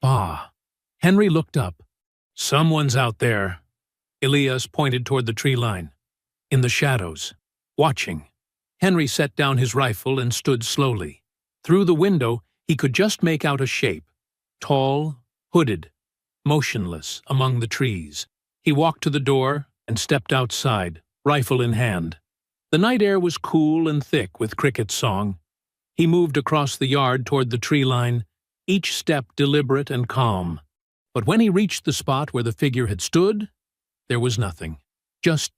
"Pa." Henry looked up. "Someone's out there." Elias pointed toward the tree line. "In the shadows. Watching." Henry set down his rifle and stood slowly. Through the window, he could just make out a shape, tall, hooded, motionless among the trees. He walked to the door and stepped outside, rifle in hand. The night air was cool and thick with cricket song. He moved across the yard toward the tree line, each step deliberate and calm. But when he reached the spot where the figure had stood, there was nothing. Just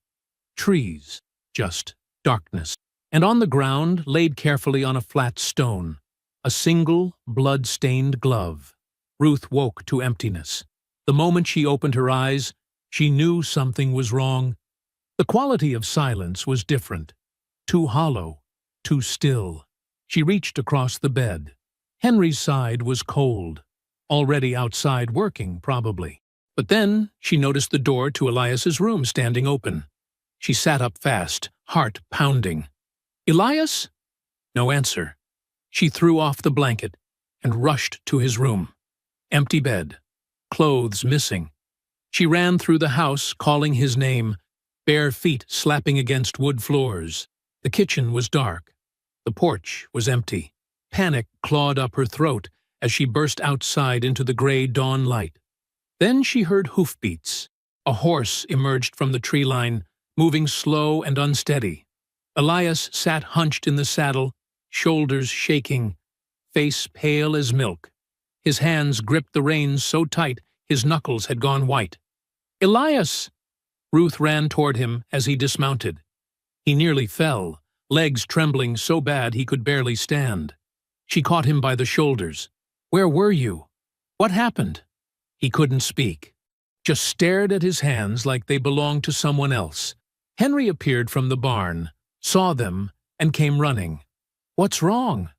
trees, just darkness. And on the ground, laid carefully on a flat stone, a single, blood-stained glove. Ruth woke to emptiness. The moment she opened her eyes, she knew something was wrong. The quality of silence was different. Too hollow, too still. She reached across the bed. Henry's side was cold. Already outside working, probably. But then she noticed the door to Elias's room standing open. She sat up fast, heart pounding. "Elias?" No answer. She threw off the blanket and rushed to his room. Empty bed. Clothes missing. She ran through the house, calling his name, bare feet slapping against wood floors. The kitchen was dark. The porch was empty. Panic clawed up her throat as she burst outside into the gray dawn light. Then she heard hoofbeats. A horse emerged from the tree line, moving slow and unsteady. Elias sat hunched in the saddle, shoulders shaking, face pale as milk. His hands gripped the reins so tight his knuckles had gone white. "Elias!" Ruth ran toward him as he dismounted. He nearly fell, legs trembling so bad he could barely stand. She caught him by the shoulders. "Where were you? What happened?" He couldn't speak, just stared at his hands like they belonged to someone else. Henry appeared from the barn, saw them, and came running. "What's wrong?"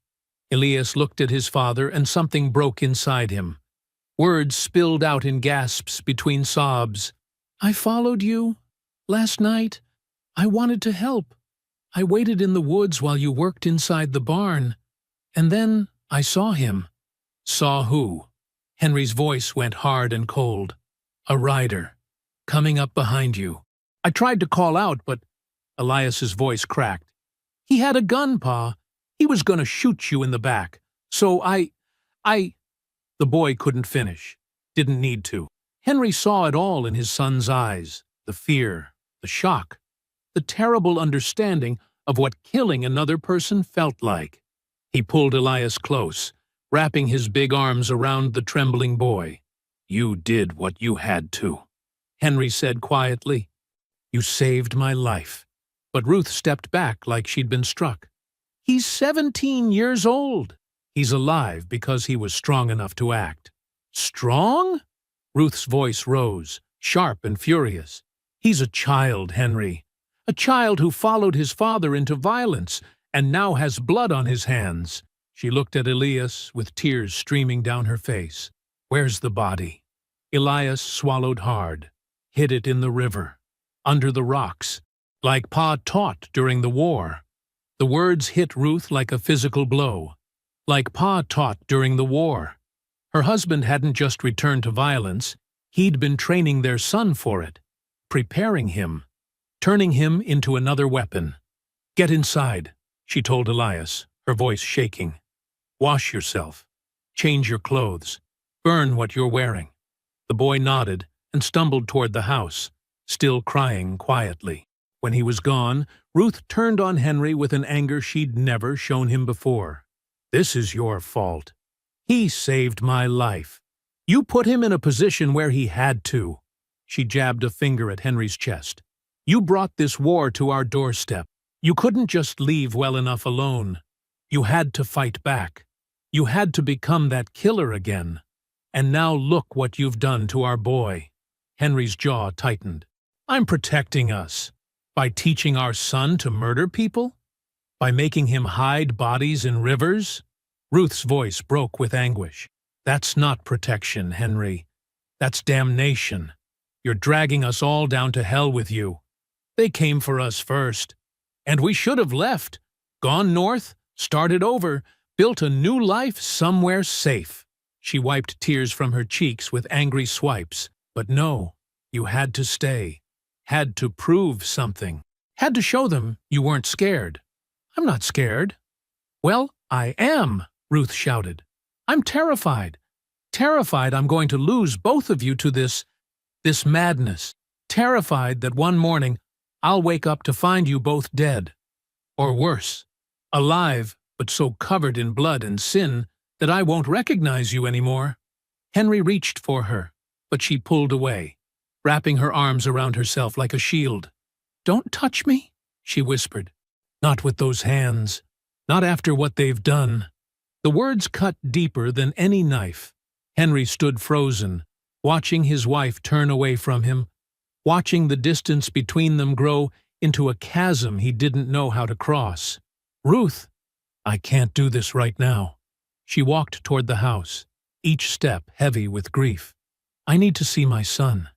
Elias looked at his father and something broke inside him. Words spilled out in gasps between sobs. "I followed you. Last night. I wanted to help. I waited in the woods while you worked inside the barn. And then I saw him." "Saw who?" Henry's voice went hard and cold. "A rider. Coming up behind you. I tried to call out, but—" Elias's voice cracked. "He had a gun, Pa. He was going to shoot you in the back. So I... The boy couldn't finish. Didn't need to. Henry saw it all in his son's eyes. The fear, the shock, the terrible understanding of what killing another person felt like. He pulled Elias close, wrapping his big arms around the trembling boy. "You did what you had to," Henry said quietly. "You saved my life." But Ruth stepped back like she'd been struck. "He's 17 years old. He's alive because he was strong enough to act." "Strong?" Ruth's voice rose, sharp and furious. "He's a child, Henry. A child who followed his father into violence and now has blood on his hands." She looked at Elias with tears streaming down her face. "Where's the body?" Elias swallowed hard, hid it in the river, under the rocks, like Pa taught during the war. The words hit Ruth like a physical blow. Like Pa taught during the war. Her husband hadn't just returned to violence, he'd been training their son for it, preparing him, turning him into another weapon. "Get inside," she told Elias, her voice shaking. "Wash yourself. Change your clothes. Burn what you're wearing." The boy nodded and stumbled toward the house, still crying quietly. When he was gone, Ruth turned on Henry with an anger she'd never shown him before. "This is your fault. He saved my life. You put him in a position where he had to." She jabbed a finger at Henry's chest. "You brought this war to our doorstep. You couldn't just leave well enough alone. You had to fight back. You had to become that killer again. And now look what you've done to our boy." Henry's jaw tightened. "I'm protecting us. By teaching our son to murder people? By making him hide bodies in rivers?" Ruth's voice broke with anguish. "That's not protection, Henry. That's damnation. You're dragging us all down to hell with you. They came for us first. And we should have left, gone north, started over, built a new life somewhere safe." She wiped tears from her cheeks with angry swipes. "But no, you had to stay. Had to prove something. Had to show them you weren't scared." "I'm not scared." "Well, I am," Ruth shouted. "I'm terrified. Terrified I'm going to lose both of you to this madness. Terrified that one morning I'll wake up to find you both dead. Or worse, alive, but so covered in blood and sin that I won't recognize you anymore." Henry reached for her, but she pulled away, wrapping her arms around herself like a shield. "Don't touch me," she whispered. "Not with those hands. Not after what they've done." The words cut deeper than any knife. Henry stood frozen, watching his wife turn away from him, watching the distance between them grow into a chasm he didn't know how to cross. "Ruth, I can't do this right now." She walked toward the house, each step heavy with grief. "I need to see my son.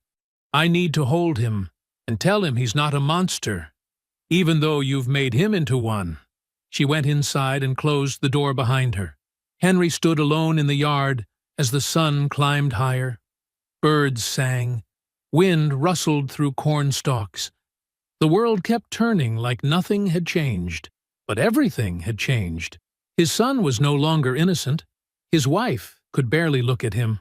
I need to hold him and tell him he's not a monster, even though you've made him into one." She went inside and closed the door behind her. Henry stood alone in the yard as the sun climbed higher. Birds sang. Wind rustled through corn stalks. The world kept turning like nothing had changed. But everything had changed. His son was no longer innocent. His wife could barely look at him.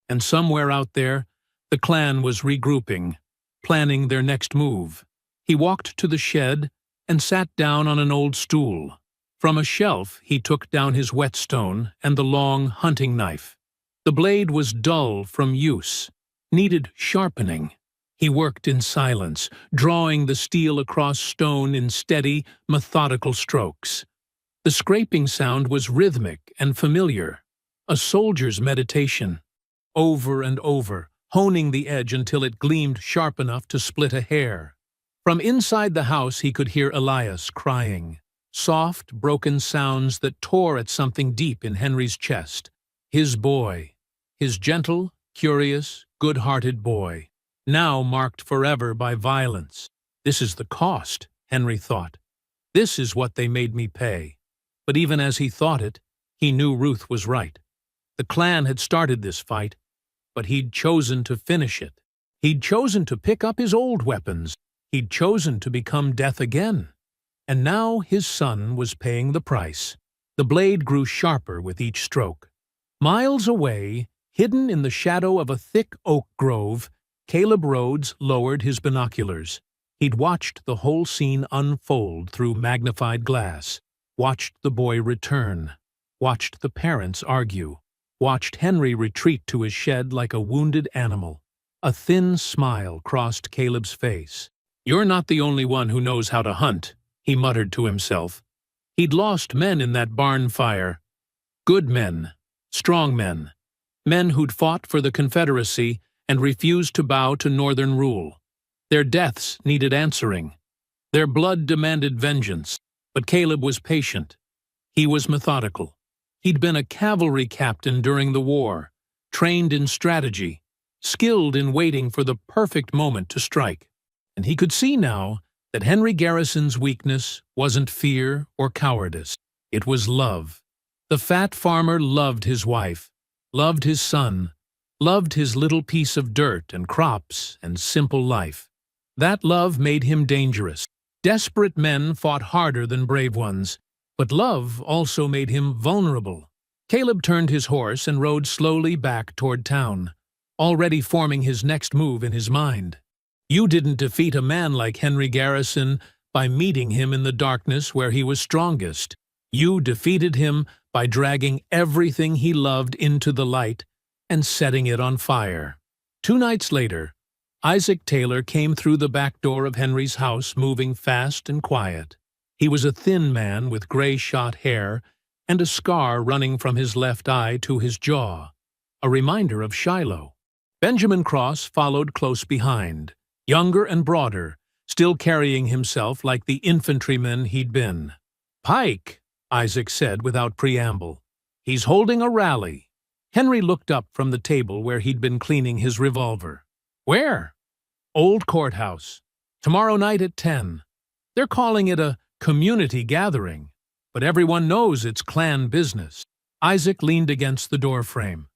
And somewhere out there, the clan was regrouping, planning their next move. He walked to the shed and sat down on an old stool. From a shelf, he took down his whetstone and the long hunting knife. The blade was dull from use, needed sharpening. He worked in silence, drawing the steel across stone in steady, methodical strokes. The scraping sound was rhythmic and familiar, a soldier's meditation. Over and over, honing the edge until it gleamed sharp enough to split a hair. From inside the house he could hear Elias crying, soft, broken sounds that tore at something deep in Henry's chest. His boy, his gentle, curious, good-hearted boy, now marked forever by violence. This is the cost, Henry thought. This is what they made me pay. But even as he thought it, he knew Ruth was right. The clan had started this fight, but he'd chosen to finish it. He'd chosen to pick up his old weapons. He'd chosen to become death again. And now his son was paying the price. The blade grew sharper with each stroke. Miles away, hidden in the shadow of a thick oak grove, Caleb Rhodes lowered his binoculars. He'd watched the whole scene unfold through magnified glass, watched the boy return, watched the parents argue, watched Henry retreat to his shed like a wounded animal. A thin smile crossed Caleb's face. "You're not the only one who knows how to hunt," he muttered to himself. He'd lost men in that barn fire. Good men, strong men, men who'd fought for the Confederacy and refused to bow to Northern rule. Their deaths needed answering. Their blood demanded vengeance. But Caleb was patient. He was methodical. He'd been a cavalry captain during the war, trained in strategy, skilled in waiting for the perfect moment to strike. And he could see now that Henry Garrison's weakness wasn't fear or cowardice. It was love. The fat farmer loved his wife, loved his son, loved his little piece of dirt and crops and simple life. That love made him dangerous. Desperate men fought harder than brave ones, but love also made him vulnerable. Caleb turned his horse and rode slowly back toward town, already forming his next move in his mind. You didn't defeat a man like Henry Garrison by meeting him in the darkness where he was strongest. You defeated him by dragging everything he loved into the light and setting it on fire. 2 nights later, Isaac Taylor came through the back door of Henry's house, moving fast and quiet. He was a thin man with gray-shot hair and a scar running from his left eye to his jaw, a reminder of Shiloh. Benjamin Cross followed close behind, younger and broader, still carrying himself like the infantryman he'd been. "Pike," Isaac said without preamble. "He's holding a rally." Henry looked up from the table where he'd been cleaning his revolver. "Where?" "Old Courthouse. Tomorrow night at 10. They're calling it a community gathering, but everyone knows it's clan business." Isaac leaned against the doorframe.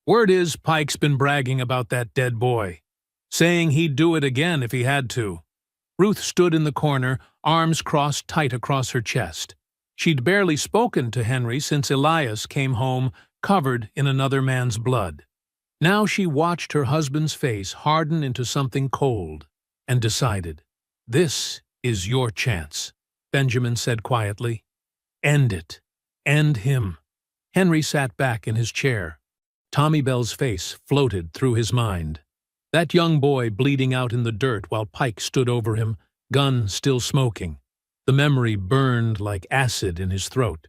"Word is Pike's been bragging about that dead boy, saying he'd do it again if he had to." Ruth stood in the corner, arms crossed tight across her chest. She'd barely spoken to Henry since Elias came home covered in another man's blood. Now she watched her husband's face harden into something cold and decided, "This is your chance," Benjamin said quietly. "End it. End him." Henry sat back in his chair. Tommy Bell's face floated through his mind. That young boy bleeding out in the dirt while Pike stood over him, gun still smoking. The memory burned like acid in his throat.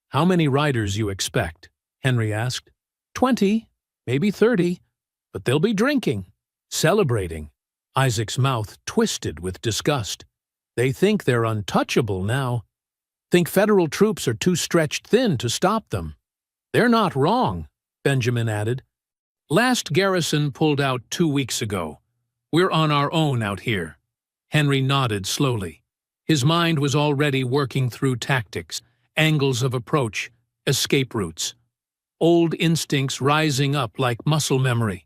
"How many riders you expect?" Henry asked. 20, maybe 30, but they'll be drinking, celebrating. Isaac's mouth twisted with disgust. They think they're untouchable now. Think federal troops are too stretched thin to stop them. They're not wrong, Benjamin added. Last garrison pulled out 2 weeks ago. We're on our own out here. Henry nodded slowly. His mind was already working through tactics, angles of approach, escape routes. Old instincts rising up like muscle memory.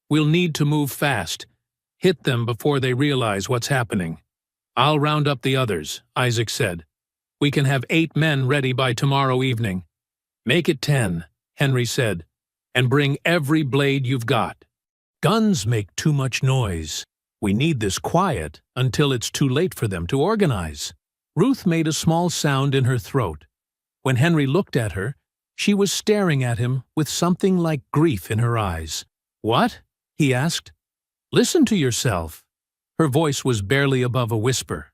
We'll need to move fast. Hit them before they realize what's happening. I'll round up the others, Isaac said. We can have 8 men ready by tomorrow evening. Make it 10, Henry said, and bring every blade you've got. Guns make too much noise. We need this quiet until it's too late for them to organize. Ruth made a small sound in her throat. When Henry looked at her, she was staring at him with something like grief in her eyes. What? He asked. Listen to yourself. Her voice was barely above a whisper.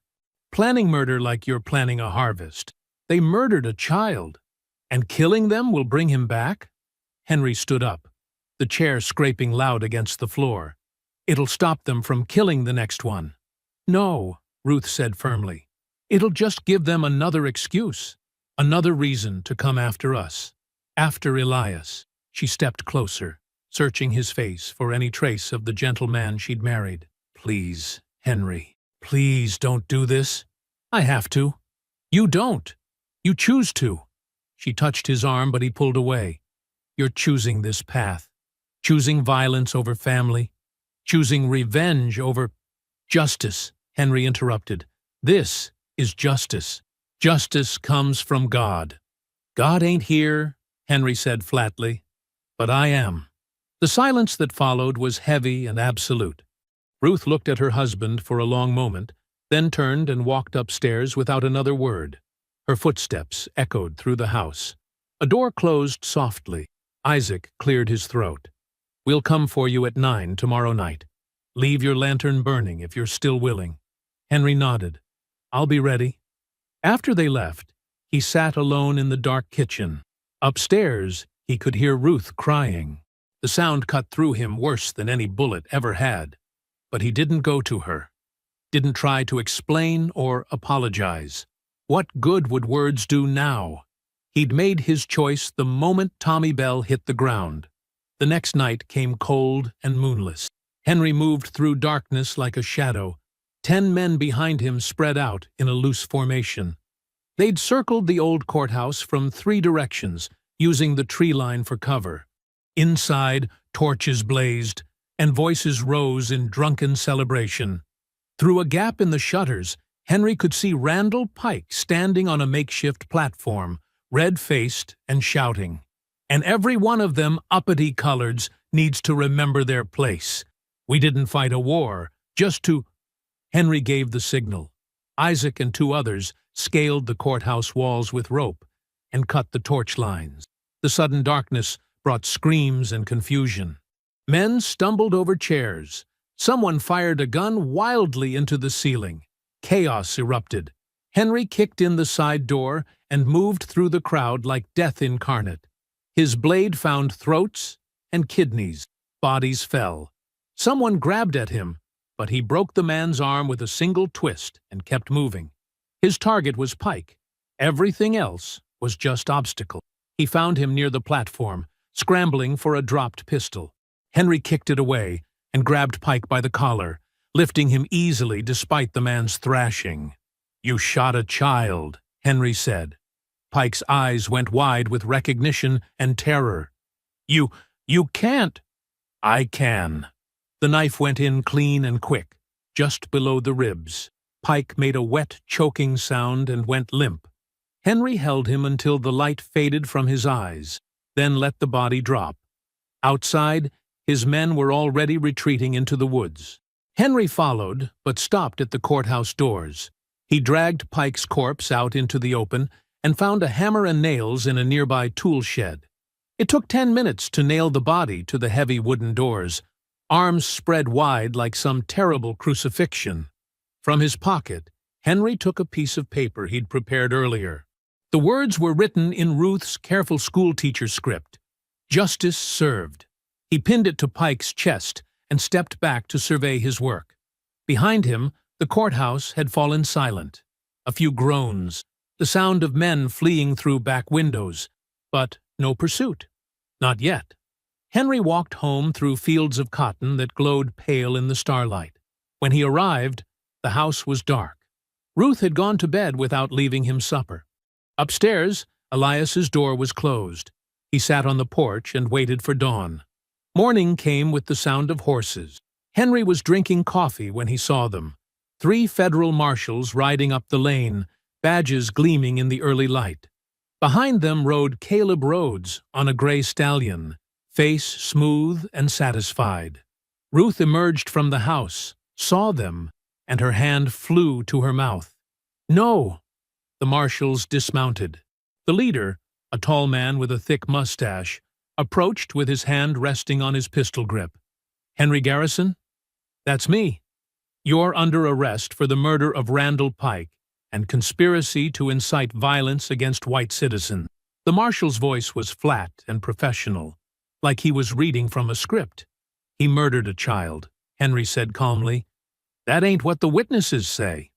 Planning murder like you're planning a harvest. They murdered a child. And killing them will bring him back? Henry stood up, the chair scraping loud against the floor. It'll stop them from killing the next one. No, Ruth said firmly. It'll just give them another excuse, another reason to come after us. After Elias. She stepped closer, searching his face for any trace of the gentleman she'd married. Please, Henry, please don't do this. I have to. You don't. You choose to. She touched his arm, but he pulled away. You're choosing this path. Choosing violence over family. Choosing revenge over justice, Henry interrupted. This is justice. Justice comes from God. God ain't here, Henry said flatly, but I am. The silence that followed was heavy and absolute. Ruth looked at her husband for a long moment, then turned and walked upstairs without another word. Her footsteps echoed through the house. A door closed softly. Isaac cleared his throat. We'll come for you at 9 tomorrow night. Leave your lantern burning if you're still willing. Henry nodded. I'll be ready. After they left, he sat alone in the dark kitchen. Upstairs, he could hear Ruth crying. The sound cut through him worse than any bullet ever had. But he didn't go to her. Didn't try to explain or apologize. What good would words do now? He'd made his choice the moment Tommy Bell hit the ground. The next night came cold and moonless. Henry moved through darkness like a shadow. 10 men behind him spread out in a loose formation. They'd circled the old courthouse from 3 directions, using the tree line for cover. Inside, torches blazed, and voices rose in drunken celebration. Through a gap in the shutters, Henry could see Randall Pike standing on a makeshift platform, red-faced and shouting. And every one of them uppity-coloreds needs to remember their place. We didn't fight a war, just to... Henry gave the signal. Isaac and 2 others scaled the courthouse walls with rope and cut the torch lines. The sudden darkness brought screams and confusion. Men stumbled over chairs. Someone fired a gun wildly into the ceiling. Chaos erupted. Henry kicked in the side door and moved through the crowd like death incarnate. His blade found throats and kidneys. Bodies fell. Someone grabbed at him, but he broke the man's arm with a single twist and kept moving. His target was Pike. Everything else was just obstacle. He found him near the platform, scrambling for a dropped pistol. Henry kicked it away and grabbed Pike by the collar, lifting him easily despite the man's thrashing. You shot a child, Henry said. Pike's eyes went wide with recognition and terror. You can't. I can. The knife went in clean and quick, just below the ribs. Pike made a wet, choking sound and went limp. Henry held him until the light faded from his eyes, then let the body drop. Outside, his men were already retreating into the woods. Henry followed, but stopped at the courthouse doors. He dragged Pike's corpse out into the open and found a hammer and nails in a nearby tool shed. It took 10 minutes to nail the body to the heavy wooden doors, arms spread wide like some terrible crucifixion. From his pocket, Henry took a piece of paper he'd prepared earlier. The words were written in Ruth's careful schoolteacher script. Justice served. He pinned it to Pike's chest and stepped back to survey his work. Behind him, the courthouse had fallen silent. A few groans, the sound of men fleeing through back windows, but no pursuit. Not yet. Henry walked home through fields of cotton that glowed pale in the starlight. When he arrived, the house was dark. Ruth had gone to bed without leaving him supper. Upstairs, Elias's door was closed. He sat on the porch and waited for dawn. Morning came with the sound of horses. Henry was drinking coffee when he saw them. 3 federal marshals riding up the lane, badges gleaming in the early light. Behind them rode Caleb Rhodes on a gray stallion, face smooth and satisfied. Ruth emerged from the house, saw them, and her hand flew to her mouth. "No!" The marshals dismounted. The leader, a tall man with a thick mustache, approached with his hand resting on his pistol grip. "Henry Garrison? That's me. You're under arrest for the murder of Randall Pike and conspiracy to incite violence against white citizens." The marshal's voice was flat and professional, like he was reading from a script. "He murdered a child," Henry said calmly. "That ain't what the witnesses say."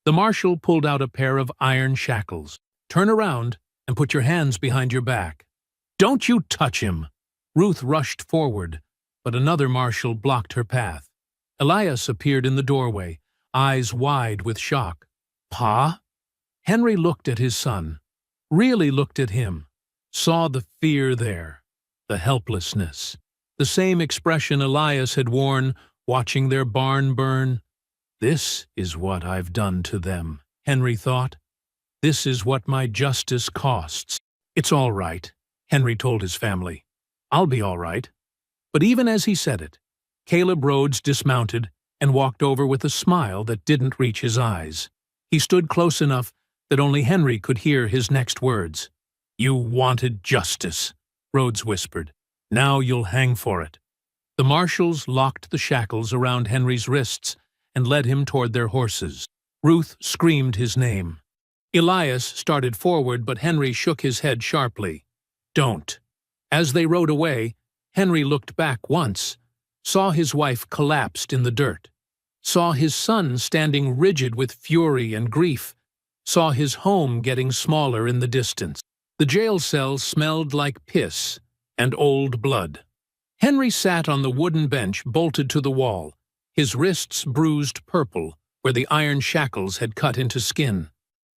The marshal pulled out a pair of iron shackles. "Turn around and put your hands behind your back." "Don't you touch him!" Ruth rushed forward, but another marshal blocked her path. Elias appeared in the doorway, eyes wide with shock. "Pa?" Henry looked at his son, really looked at him, saw the fear there, the helplessness, the same expression Elias had worn watching their barn burn. "This is what I've done to them," Henry thought. "This is what my justice costs." "It's all right," Henry told his family. "I'll be all right." But even as he said it, Caleb Rhodes dismounted and walked over with a smile that didn't reach his eyes. He stood close enough that only Henry could hear his next words. "You wanted justice," Rhodes whispered. "Now you'll hang for it." The marshals locked the shackles around Henry's wrists and led him toward their horses. Ruth screamed his name. Elias started forward, but Henry shook his head sharply. "Don't." As they rode away, Henry looked back once, saw his wife collapsed in the dirt, saw his son standing rigid with fury and grief, saw his home getting smaller in the distance. The jail cell smelled like piss and old blood. Henry sat on the wooden bench bolted to the wall, his wrists bruised purple where the iron shackles had cut into skin.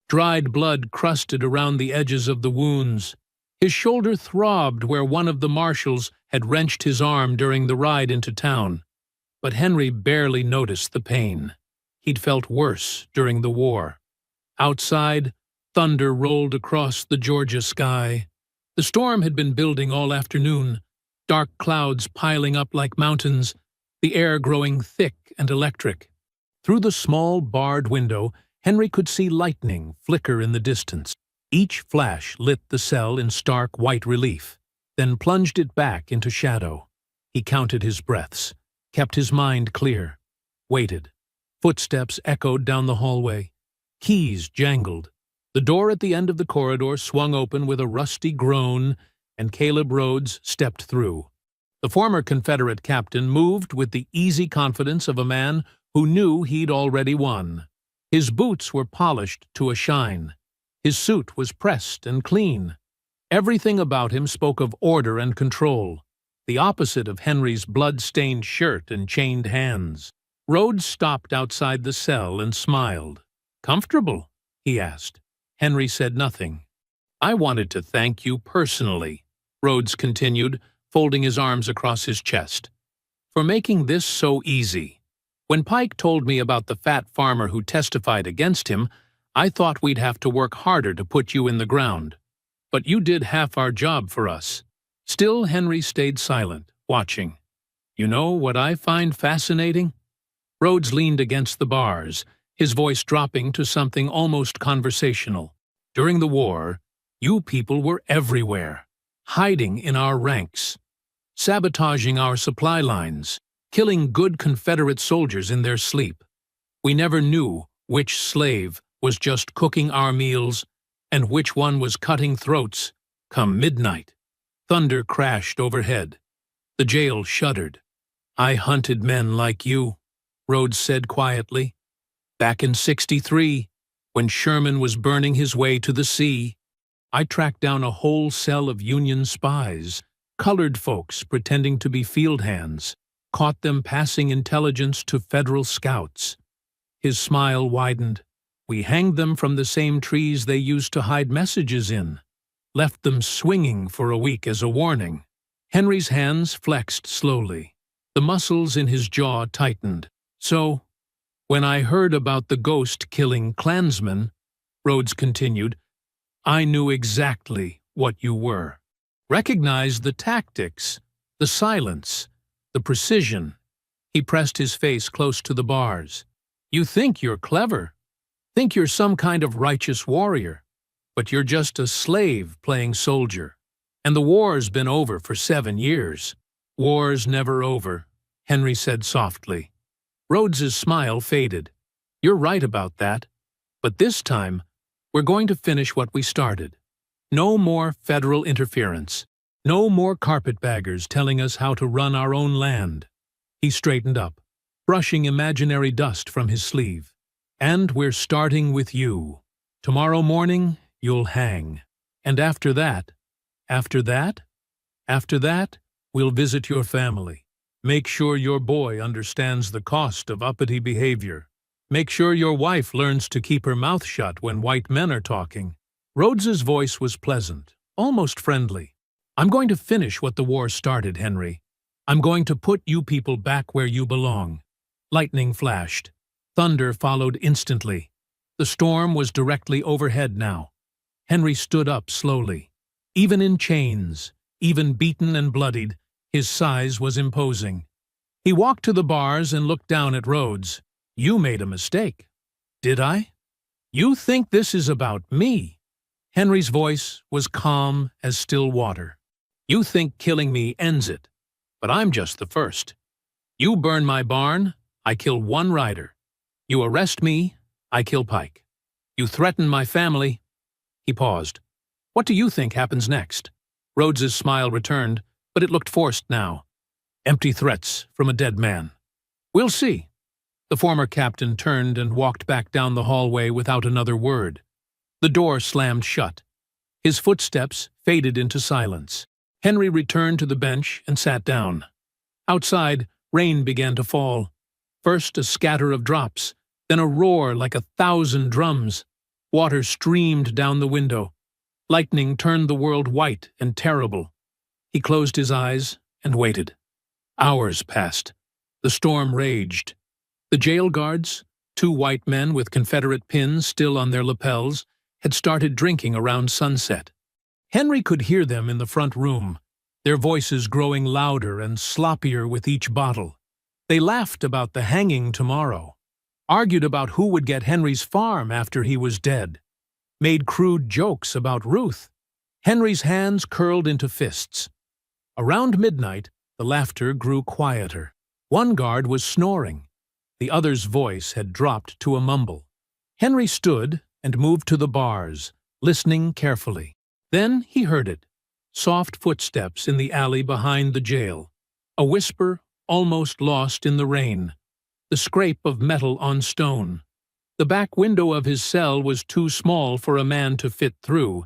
Dried blood crusted around the edges of the wounds. His shoulder throbbed where one of the marshals had wrenched his arm during the ride into town. But Henry barely noticed the pain. He'd felt worse during the war. Outside, thunder rolled across the Georgia sky. The storm had been building all afternoon, dark clouds piling up like mountains, the air growing thick and electric. Through the small barred window, Henry could see lightning flicker in the distance. Each flash lit the cell in stark white relief, then plunged it back into shadow. He counted his breaths, kept his mind clear, waited. Footsteps echoed down the hallway. Keys jangled. The door at the end of the corridor swung open with a rusty groan, and Caleb Rhodes stepped through. The former Confederate captain moved with the easy confidence of a man who knew he'd already won. His boots were polished to a shine. His suit was pressed and clean. Everything about him spoke of order and control, the opposite of Henry's blood-stained shirt and chained hands. Rhodes stopped outside the cell and smiled. "Comfortable?" he asked. Henry said nothing. "I wanted to thank you personally," Rhodes continued, folding his arms across his chest, "for making this so easy. When Pike told me about the fat farmer who testified against him, I thought we'd have to work harder to put you in the ground. But you did half our job for us." Still, Henry stayed silent, watching. "You know what I find fascinating?" Rhodes leaned against the bars, his voice dropping to something almost conversational. "During the war, you people were everywhere, hiding in our ranks, sabotaging our supply lines, killing good Confederate soldiers in their sleep. We never knew which slave was just cooking our meals and which one was cutting throats come midnight." Thunder crashed overhead. The jail shuddered. "I hunted men like you." Rhodes said quietly. Back in '63, when Sherman was burning his way to the sea, I tracked down a whole cell of Union spies, colored folks pretending to be field hands, caught them passing intelligence to Federal scouts. His smile widened. We hanged them from the same trees they used to hide messages in, left them swinging for a week as a warning. Henry's hands flexed slowly. The muscles in his jaw tightened. So, when I heard about the ghost-killing Klansmen, Rhodes continued, I knew exactly what you were. Recognized the tactics, the silence, the precision. He pressed his face close to the bars. You think you're clever, think you're some kind of righteous warrior, but you're just a slave playing soldier. And the war's been over for 7 years. War's never over, Henry said softly. Rhodes's smile faded. You're right about that. But this time, we're going to finish what we started. No more federal interference. No more carpetbaggers telling us how to run our own land. He straightened up, brushing imaginary dust from his sleeve. And we're starting with you. Tomorrow morning, you'll hang. And after that, we'll visit your family. Make sure your boy understands the cost of uppity behavior. Make sure your wife learns to keep her mouth shut when white men are talking. Rhodes's voice was pleasant, almost friendly. I'm going to finish what the war started, Henry. I'm going to put you people back where you belong. Lightning flashed. Thunder followed instantly. The storm was directly overhead now. Henry stood up slowly. Even in chains, even beaten and bloodied, his size was imposing. He walked to the bars and looked down at Rhodes. You made a mistake. Did I? You think this is about me? Henry's voice was calm as still water. You think killing me ends it, but I'm just the first. You burn my barn, I kill one rider. You arrest me, I kill Pike. You threaten my family. He paused. What do you think happens next? Rhodes's smile returned, but it looked forced now. Empty threats from a dead man. We'll see. The former captain turned and walked back down the hallway without another word. The door slammed shut. His footsteps faded into silence. Henry returned to the bench and sat down. Outside, rain began to fall. First a scatter of drops, then a roar like 1,000 drums. Water streamed down the window. Lightning turned the world white and terrible. He closed his eyes and waited. Hours passed. The storm raged. The jail guards, 2 white men with Confederate pins still on their lapels, had started drinking around sunset. Henry could hear them in the front room, their voices growing louder and sloppier with each bottle. They laughed about the hanging tomorrow, argued about who would get Henry's farm after he was dead, made crude jokes about Ruth. Henry's hands curled into fists. Around midnight, the laughter grew quieter. One guard was snoring. The other's voice had dropped to a mumble. Henry stood and moved to the bars, listening carefully. Then he heard it. Soft footsteps in the alley behind the jail. A whisper almost lost in the rain. The scrape of metal on stone. The back window of his cell was too small for a man to fit through,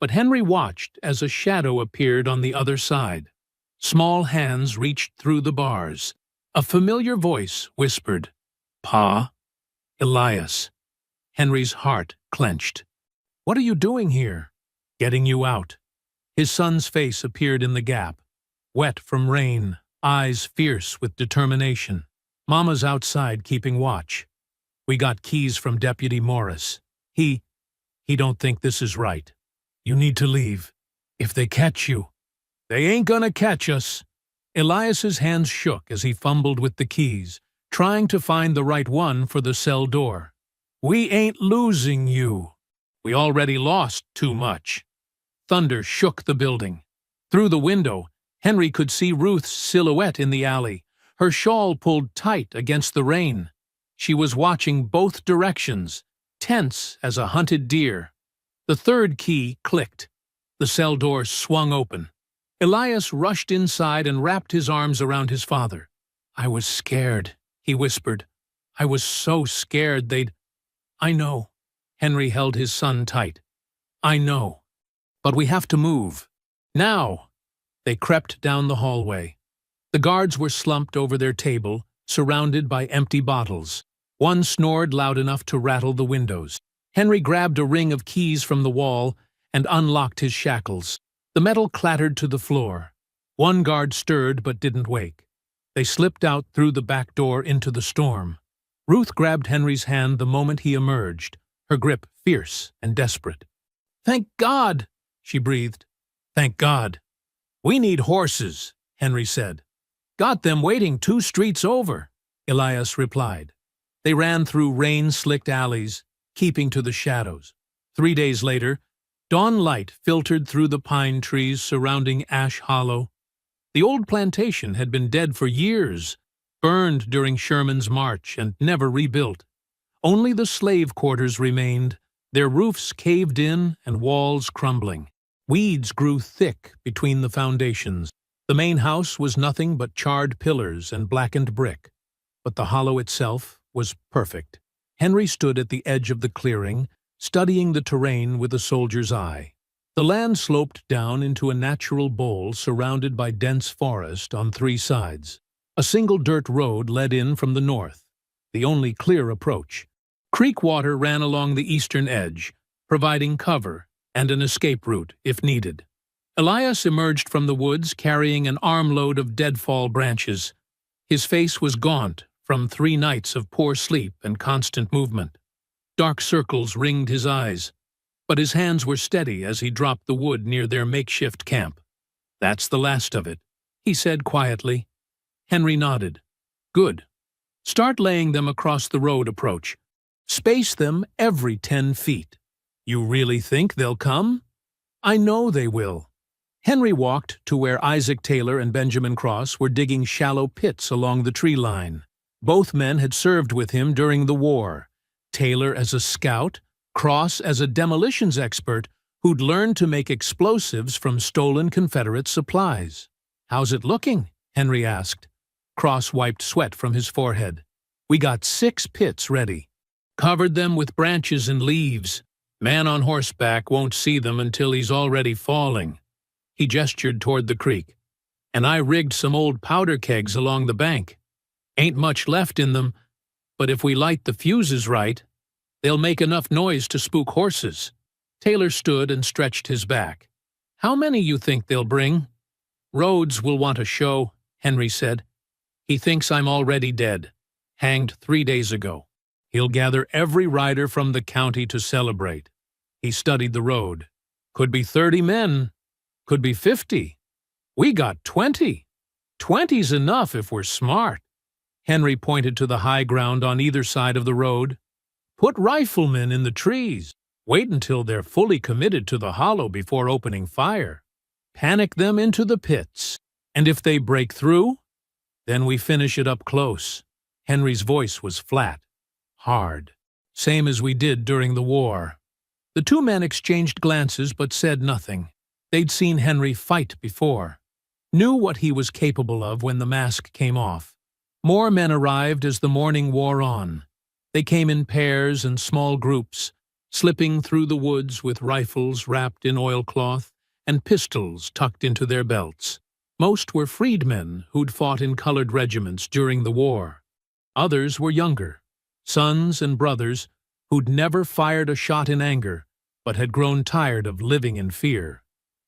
but Henry watched as a shadow appeared on the other side. Small hands reached through the bars. A familiar voice whispered, "Pa?" Elias. Henry's heart clenched. "What are you doing here?" "Getting you out." His son's face appeared in the gap, wet from rain, eyes fierce with determination. "Mama's outside keeping watch. We got keys from Deputy Morris. He don't think this is right. You need to leave. If they catch you." "They ain't gonna catch us." Elias's hands shook as he fumbled with the keys, trying to find the right one for the cell door. "We ain't losing you. We already lost too much." Thunder shook the building. Through the window, Henry could see Ruth's silhouette in the alley, her shawl pulled tight against the rain. She was watching both directions, tense as a hunted deer. The third key clicked. The cell door swung open. Elias rushed inside and wrapped his arms around his father. "I was scared," he whispered, I was so scared they'd— I know. Henry held his son tight. I know. But we have to move. Now! They crept down the hallway. The guards were slumped over their table, surrounded by empty bottles. One snored loud enough to rattle the windows. Henry grabbed a ring of keys from the wall and unlocked his shackles. The metal clattered to the floor. One guard stirred but didn't wake. They slipped out through the back door into the storm. Ruth grabbed Henry's hand the moment he emerged, her grip fierce and desperate. "Thank God!" she breathed. "Thank God." "We need horses," Henry said. "Got them waiting 2 streets over," Elias replied. They ran through rain-slicked alleys, keeping to the shadows. 3 days later, dawn light filtered through the pine trees surrounding Ash Hollow. The old plantation had been dead for years, burned during Sherman's march and never rebuilt. Only the slave quarters remained, their roofs caved in and walls crumbling. Weeds grew thick between the foundations. The main house was nothing but charred pillars and blackened brick, but the hollow itself was perfect. Henry stood at the edge of the clearing, studying the terrain with a soldier's eye. The land sloped down into a natural bowl surrounded by dense forest on 3 sides. A single dirt road led in from the north, the only clear approach. Creek water ran along the eastern edge, providing cover and an escape route if needed. Elias emerged from the woods carrying an armload of deadfall branches. His face was gaunt from 3 nights of poor sleep and constant movement. Dark circles ringed his eyes, but his hands were steady as he dropped the wood near their makeshift camp. "That's the last of it," he said quietly. Henry nodded. "Good. Start laying them across the road approach. Space them every 10 feet. You really think they'll come?" "I know they will." Henry walked to where Isaac Taylor and Benjamin Cross were digging shallow pits along the tree line. Both men had served with him during the war, Taylor as a scout, Cross as a demolitions expert who'd learned to make explosives from stolen Confederate supplies. "How's it looking?" Henry asked. Cross wiped sweat from his forehead. "We got 6 pits ready. Covered them with branches and leaves. Man on horseback won't see them until he's already falling." He gestured toward the creek. "And I rigged some old powder kegs along the bank. Ain't much left in them, but if we light the fuses right, they'll make enough noise to spook horses." Taylor stood and stretched his back. "How many you think they'll bring?" "Rhodes will want a show," Henry said. "He thinks I'm already dead, hanged 3 days ago. He'll gather every rider from the county to celebrate." He studied the road. "Could be 30 men. Could be 50. We got 20. 20's enough if we're smart." Henry pointed to the high ground on either side of the road. "Put riflemen in the trees. Wait until they're fully committed to the hollow before opening fire. Panic them into the pits. And if they break through, then we finish it up close." Henry's voice was flat, hard, same as we did during the war. The 2 men exchanged glances but said nothing. They'd seen Henry fight before, knew what he was capable of when the mask came off. More men arrived as the morning wore on. They came in pairs and small groups, slipping through the woods with rifles wrapped in oilcloth and pistols tucked into their belts. Most were freedmen who'd fought in colored regiments during the war. Others were younger, sons and brothers who'd never fired a shot in anger but had grown tired of living in fear.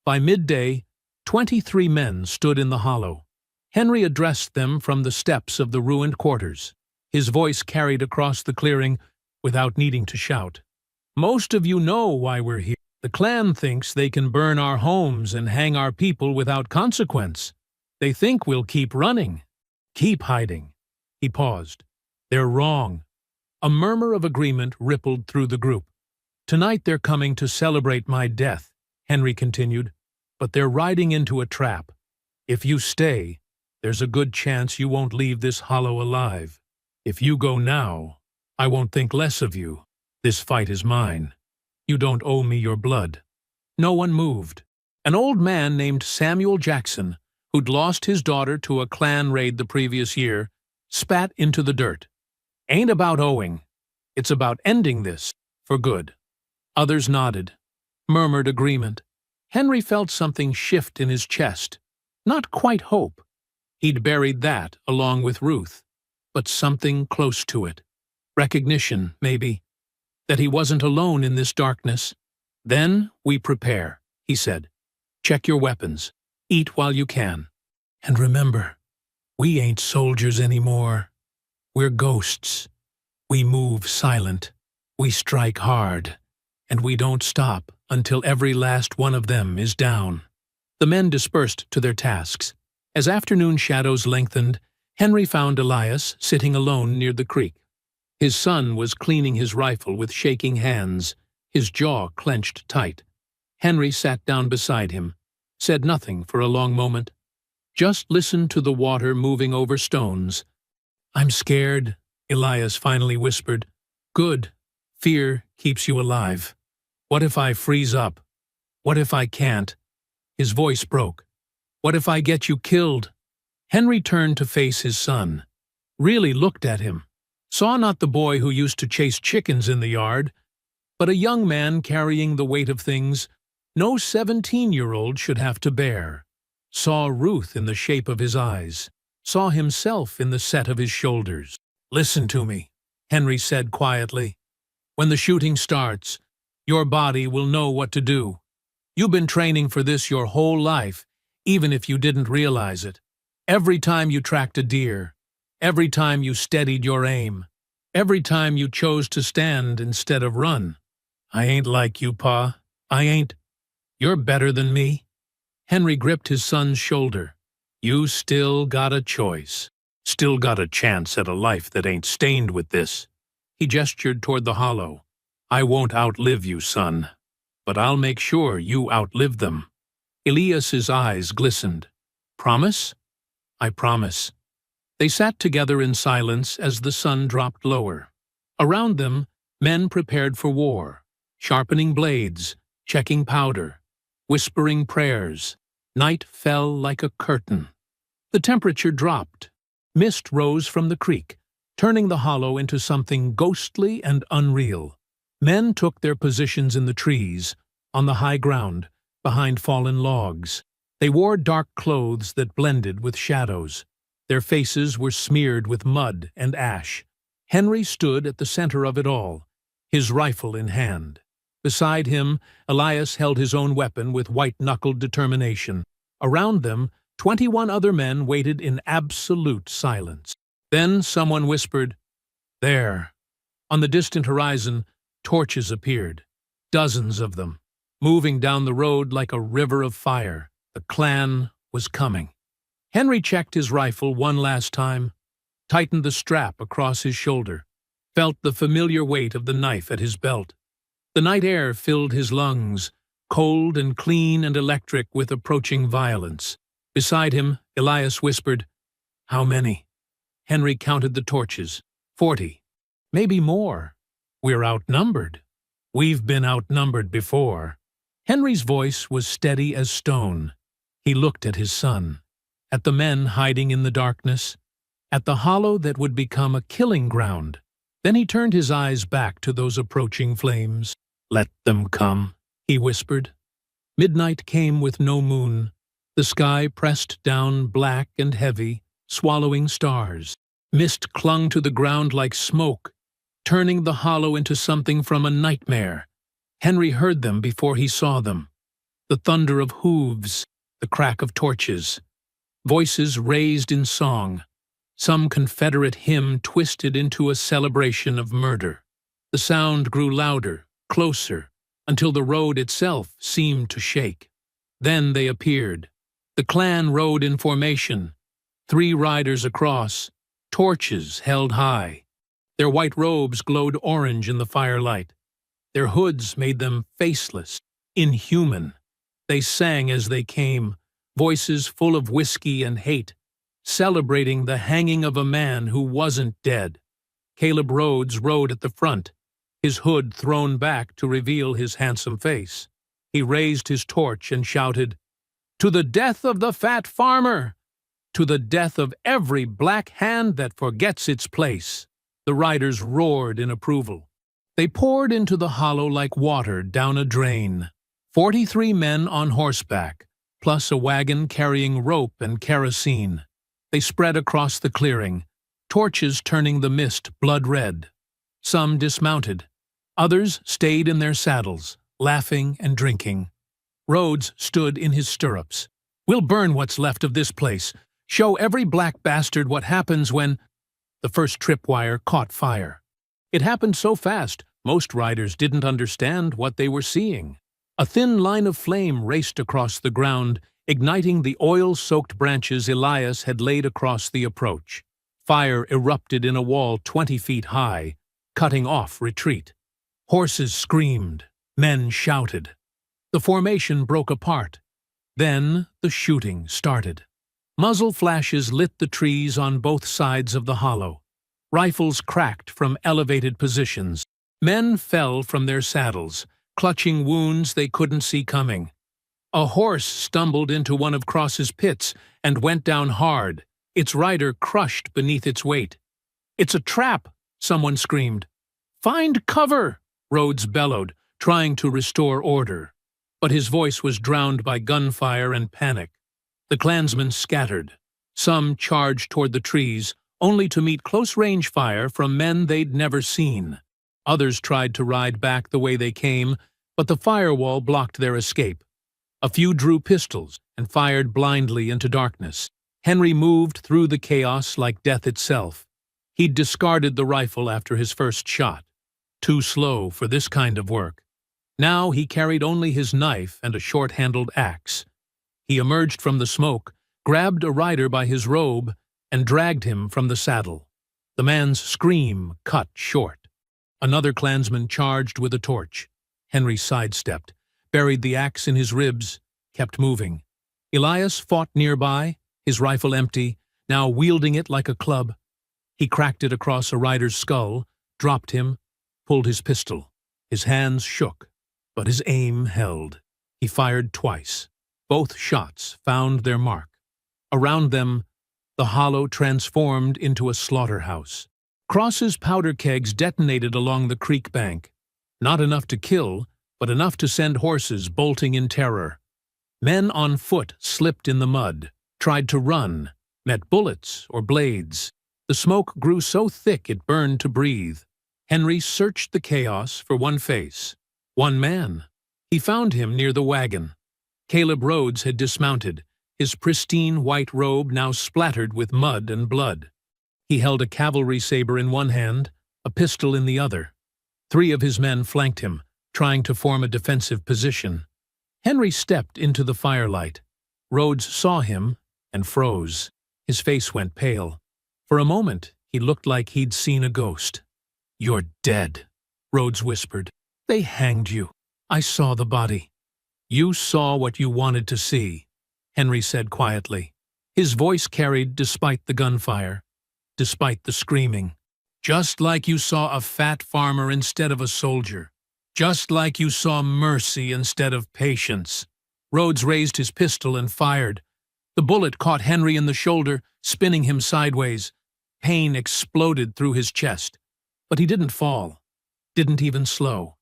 By midday, 23 men stood in the hollow. Henry addressed them from the steps of the ruined quarters. His voice carried across the clearing without needing to shout. "Most of you know why we're here. The Klan thinks they can burn our homes and hang our people without consequence. They think we'll keep running, keep hiding." He paused. "They're wrong." A murmur of agreement rippled through the group. "Tonight they're coming to celebrate my death," Henry continued, "but they're riding into a trap. If you stay, there's a good chance you won't leave this hollow alive. If you go now, I won't think less of you. This fight is mine. You don't owe me your blood." No one moved. An old man named Samuel Jackson, who'd lost his daughter to a Klan raid the previous year, spat into the dirt. Ain't about owing. It's about ending this, for good. Others nodded, murmured agreement. Henry felt something shift in his chest. Not quite hope. He'd buried that along with Ruth, but something close to it. Recognition, maybe, that he wasn't alone in this darkness. Then we prepare, he said. Check your weapons. Eat while you can. And remember, we ain't soldiers anymore. We're ghosts. We move silent. We strike hard. And we don't stop until every last one of them is down. The men dispersed to their tasks. As afternoon shadows lengthened, Henry found Elias sitting alone near the creek. His son was cleaning his rifle with shaking hands, his jaw clenched tight. Henry sat down beside him, said nothing for a long moment. Just listened to the water moving over stones. I'm scared, Elias finally whispered. Good. Fear keeps you alive. What if I freeze up? What if I can't? His voice broke. What if I get you killed? Henry turned to face his son, really looked at him, saw not the boy who used to chase chickens in the yard, but a young man carrying the weight of things no 17-year-old should have to bear. Saw Ruth in the shape of his eyes, saw himself in the set of his shoulders. Listen to me, Henry said quietly. When the shooting starts, your body will know what to do. You've been training for this your whole life, even if you didn't realize it. Every time you tracked a deer, every time you steadied your aim, every time you chose to stand instead of run. I ain't like you, Pa. I ain't. You're better than me. Henry gripped his son's shoulder. You still got a choice. Still got a chance at a life that ain't stained with this. He gestured toward the hollow. I won't outlive you, son, but I'll make sure you outlive them. Elias's eyes glistened. Promise? I promise. They sat together in silence as the sun dropped lower. Around them, men prepared for war, sharpening blades, checking powder, whispering prayers. Night fell like a curtain. The temperature dropped. Mist rose from the creek, turning the hollow into something ghostly and unreal. Men took their positions in the trees, on the high ground, behind fallen logs. They wore dark clothes that blended with shadows. Their faces were smeared with mud and ash. Henry stood at the center of it all, his rifle in hand. Beside him, Elias held his own weapon with white-knuckled determination. Around them, 21 other men waited in absolute silence. Then someone whispered, There. On the distant horizon, torches appeared, dozens of them, moving down the road like a river of fire. The clan was coming. Henry checked his rifle one last time, tightened the strap across his shoulder, felt the familiar weight of the knife at his belt. The night air filled his lungs, cold and clean and electric with approaching violence. Beside him, Elias whispered, How many? Henry counted the torches. 40. Maybe more. We're outnumbered. We've been outnumbered before. Henry's voice was steady as stone. He looked at his son, at the men hiding in the darkness, at the hollow that would become a killing ground. Then he turned his eyes back to those approaching flames. Let them come, he whispered. Midnight came with no moon. The sky pressed down black and heavy, swallowing stars. Mist clung to the ground like smoke, turning the hollow into something from a nightmare. Henry heard them before he saw them. The thunder of hooves, the crack of torches. Voices raised in song. Some Confederate hymn twisted into a celebration of murder. The sound grew louder, closer, until the road itself seemed to shake. Then they appeared. The clan rode in formation, 3 riders across, torches held high. Their white robes glowed orange in the firelight. Their hoods made them faceless, inhuman. They sang as they came, voices full of whiskey and hate, celebrating the hanging of a man who wasn't dead. Caleb Rhodes rode at the front, his hood thrown back to reveal his handsome face. He raised his torch and shouted, To the death of the fat farmer! To the death of every black hand that forgets its place! The riders roared in approval. They poured into the hollow like water down a drain. 43 men on horseback, plus a wagon carrying rope and kerosene. They spread across the clearing, torches turning the mist blood-red. Some dismounted. Others stayed in their saddles, laughing and drinking. Rhodes stood in his stirrups. "We'll burn what's left of this place. Show every black bastard what happens when—" The first tripwire caught fire. It happened so fast, most riders didn't understand what they were seeing. A thin line of flame raced across the ground, igniting the oil-soaked branches Elias had laid across the approach. Fire erupted in a wall 20 feet high, cutting off retreat. Horses screamed. Men shouted. The formation broke apart. Then the shooting started. Muzzle flashes lit the trees on both sides of the hollow. Rifles cracked from elevated positions. Men fell from their saddles, clutching wounds they couldn't see coming. A horse stumbled into one of Cross's pits and went down hard, its rider crushed beneath its weight. "It's a trap!" someone screamed. "Find cover!" Rhodes bellowed, trying to restore order. But his voice was drowned by gunfire and panic. The clansmen scattered. Some charged toward the trees, only to meet close-range fire from men they'd never seen. Others tried to ride back the way they came, but the firewall blocked their escape. A few drew pistols and fired blindly into darkness. Henry moved through the chaos like death itself. He'd discarded the rifle after his first shot. Too slow for this kind of work. Now he carried only his knife and a short-handled axe. He emerged from the smoke, grabbed a rider by his robe, and dragged him from the saddle. The man's scream cut short. Another clansman charged with a torch. Henry sidestepped, buried the axe in his ribs, kept moving. Elias fought nearby, his rifle empty, now wielding it like a club. He cracked it across a rider's skull, dropped him, pulled his pistol. His hands shook, but his aim held. He fired twice. Both shots found their mark. Around them, the hollow transformed into a slaughterhouse. Cross's powder kegs detonated along the creek bank. Not enough to kill, but enough to send horses bolting in terror. Men on foot slipped in the mud, tried to run, met bullets or blades. The smoke grew so thick it burned to breathe. Henry searched the chaos for one face, one man. He found him near the wagon. Caleb Rhodes had dismounted, his pristine white robe now splattered with mud and blood. He held a cavalry saber in one hand, a pistol in the other. 3 of his men flanked him, trying to form a defensive position. Henry stepped into the firelight. Rhodes saw him and froze. His face went pale. For a moment, he looked like he'd seen a ghost. "You're dead," Rhodes whispered. "They hanged you. I saw the body." "You saw what you wanted to see," Henry said quietly. His voice carried despite the gunfire, despite the screaming. "Just like you saw a fat farmer instead of a soldier. Just like you saw mercy instead of patience." Rhodes raised his pistol and fired. The bullet caught Henry in the shoulder, spinning him sideways. Pain exploded through his chest. But he didn't fall, didn't even slow.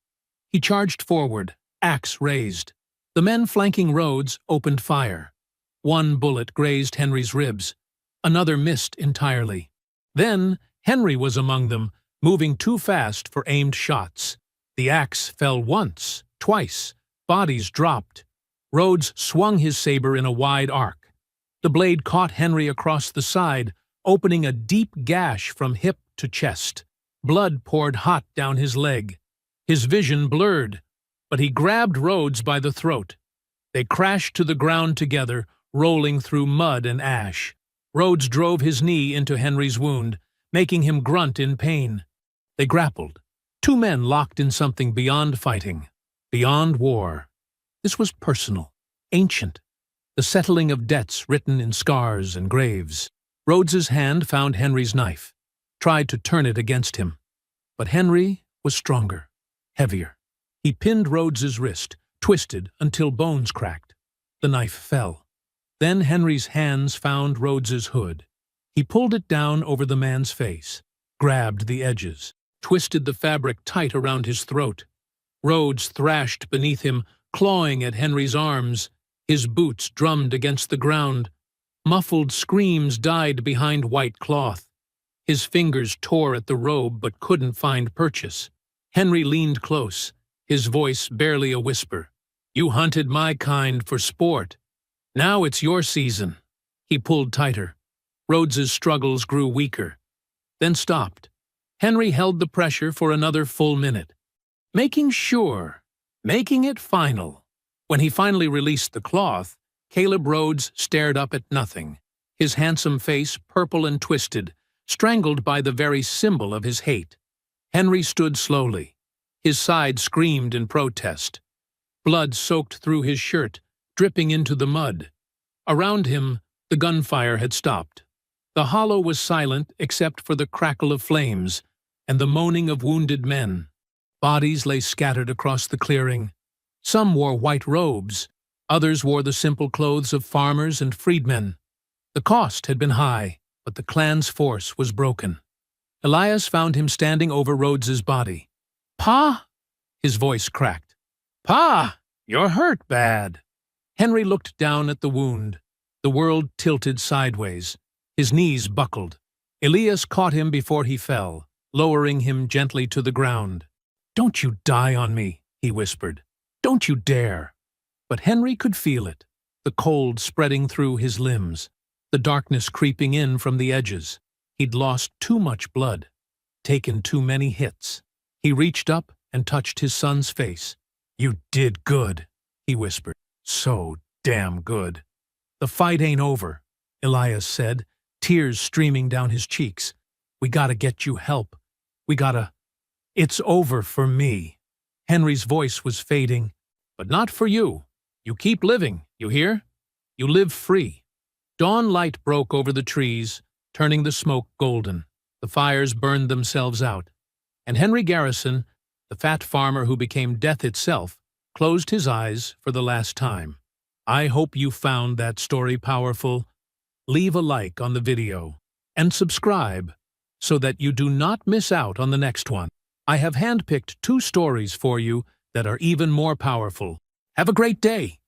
He charged forward, axe raised. The men flanking Rhodes opened fire. One bullet grazed Henry's ribs. Another missed entirely. Then Henry was among them, moving too fast for aimed shots. The axe fell once, twice. Bodies dropped. Rhodes swung his saber in a wide arc. The blade caught Henry across the side, opening a deep gash from hip to chest. Blood poured hot down his leg. His vision blurred, but he grabbed Rhodes by the throat. They crashed to the ground together, rolling through mud and ash. Rhodes drove his knee into Henry's wound, making him grunt in pain. They grappled. 2 men locked in something beyond fighting, beyond war. This was personal, ancient, the settling of debts written in scars and graves. Rhodes's hand found Henry's knife, tried to turn it against him. But Henry was stronger, heavier. He pinned Rhodes's wrist, twisted until bones cracked. The knife fell. Then Henry's hands found Rhodes's hood. He pulled it down over the man's face, grabbed the edges, twisted the fabric tight around his throat. Rhodes thrashed beneath him, clawing at Henry's arms. His boots drummed against the ground. Muffled screams died behind white cloth. His fingers tore at the robe but couldn't find purchase. Henry leaned close, his voice barely a whisper. "You hunted my kind for sport. Now it's your season." He pulled tighter. Rhodes's struggles grew weaker, then stopped. Henry held the pressure for another full minute, making sure, making it final. When he finally released the cloth, Caleb Rhodes stared up at nothing, his handsome face purple and twisted, strangled by the very symbol of his hate. Henry stood slowly. His side screamed in protest. Blood soaked through his shirt, dripping into the mud. Around him, the gunfire had stopped. The hollow was silent except for the crackle of flames and the moaning of wounded men. Bodies lay scattered across the clearing. Some wore white robes, others wore the simple clothes of farmers and freedmen. The cost had been high, but the clan's force was broken. Elias found him standing over Rhodes's body. "Pa?" His voice cracked. "Pa, you're hurt bad." Henry looked down at the wound. The world tilted sideways. His knees buckled. Elias caught him before he fell, lowering him gently to the ground. "Don't you die on me," he whispered. "Don't you dare." But Henry could feel it, the cold spreading through his limbs, the darkness creeping in from the edges. He'd lost too much blood, taken too many hits. He reached up and touched his son's face. "You did good," he whispered. "So damn good." "The fight ain't over," Elias said, tears streaming down his cheeks. "We gotta get you help. We gotta... It's over for me." Henry's voice was fading. "But not for you. You keep living, you hear? You live free." Dawn light broke over the trees, turning the smoke golden. The fires burned themselves out. And Henry Garrison, the fat farmer who became death itself, closed his eyes for the last time. I hope you found that story powerful. Leave a like on the video and subscribe so that you do not miss out on the next one. I have handpicked 2 stories for you that are even more powerful. Have a great day!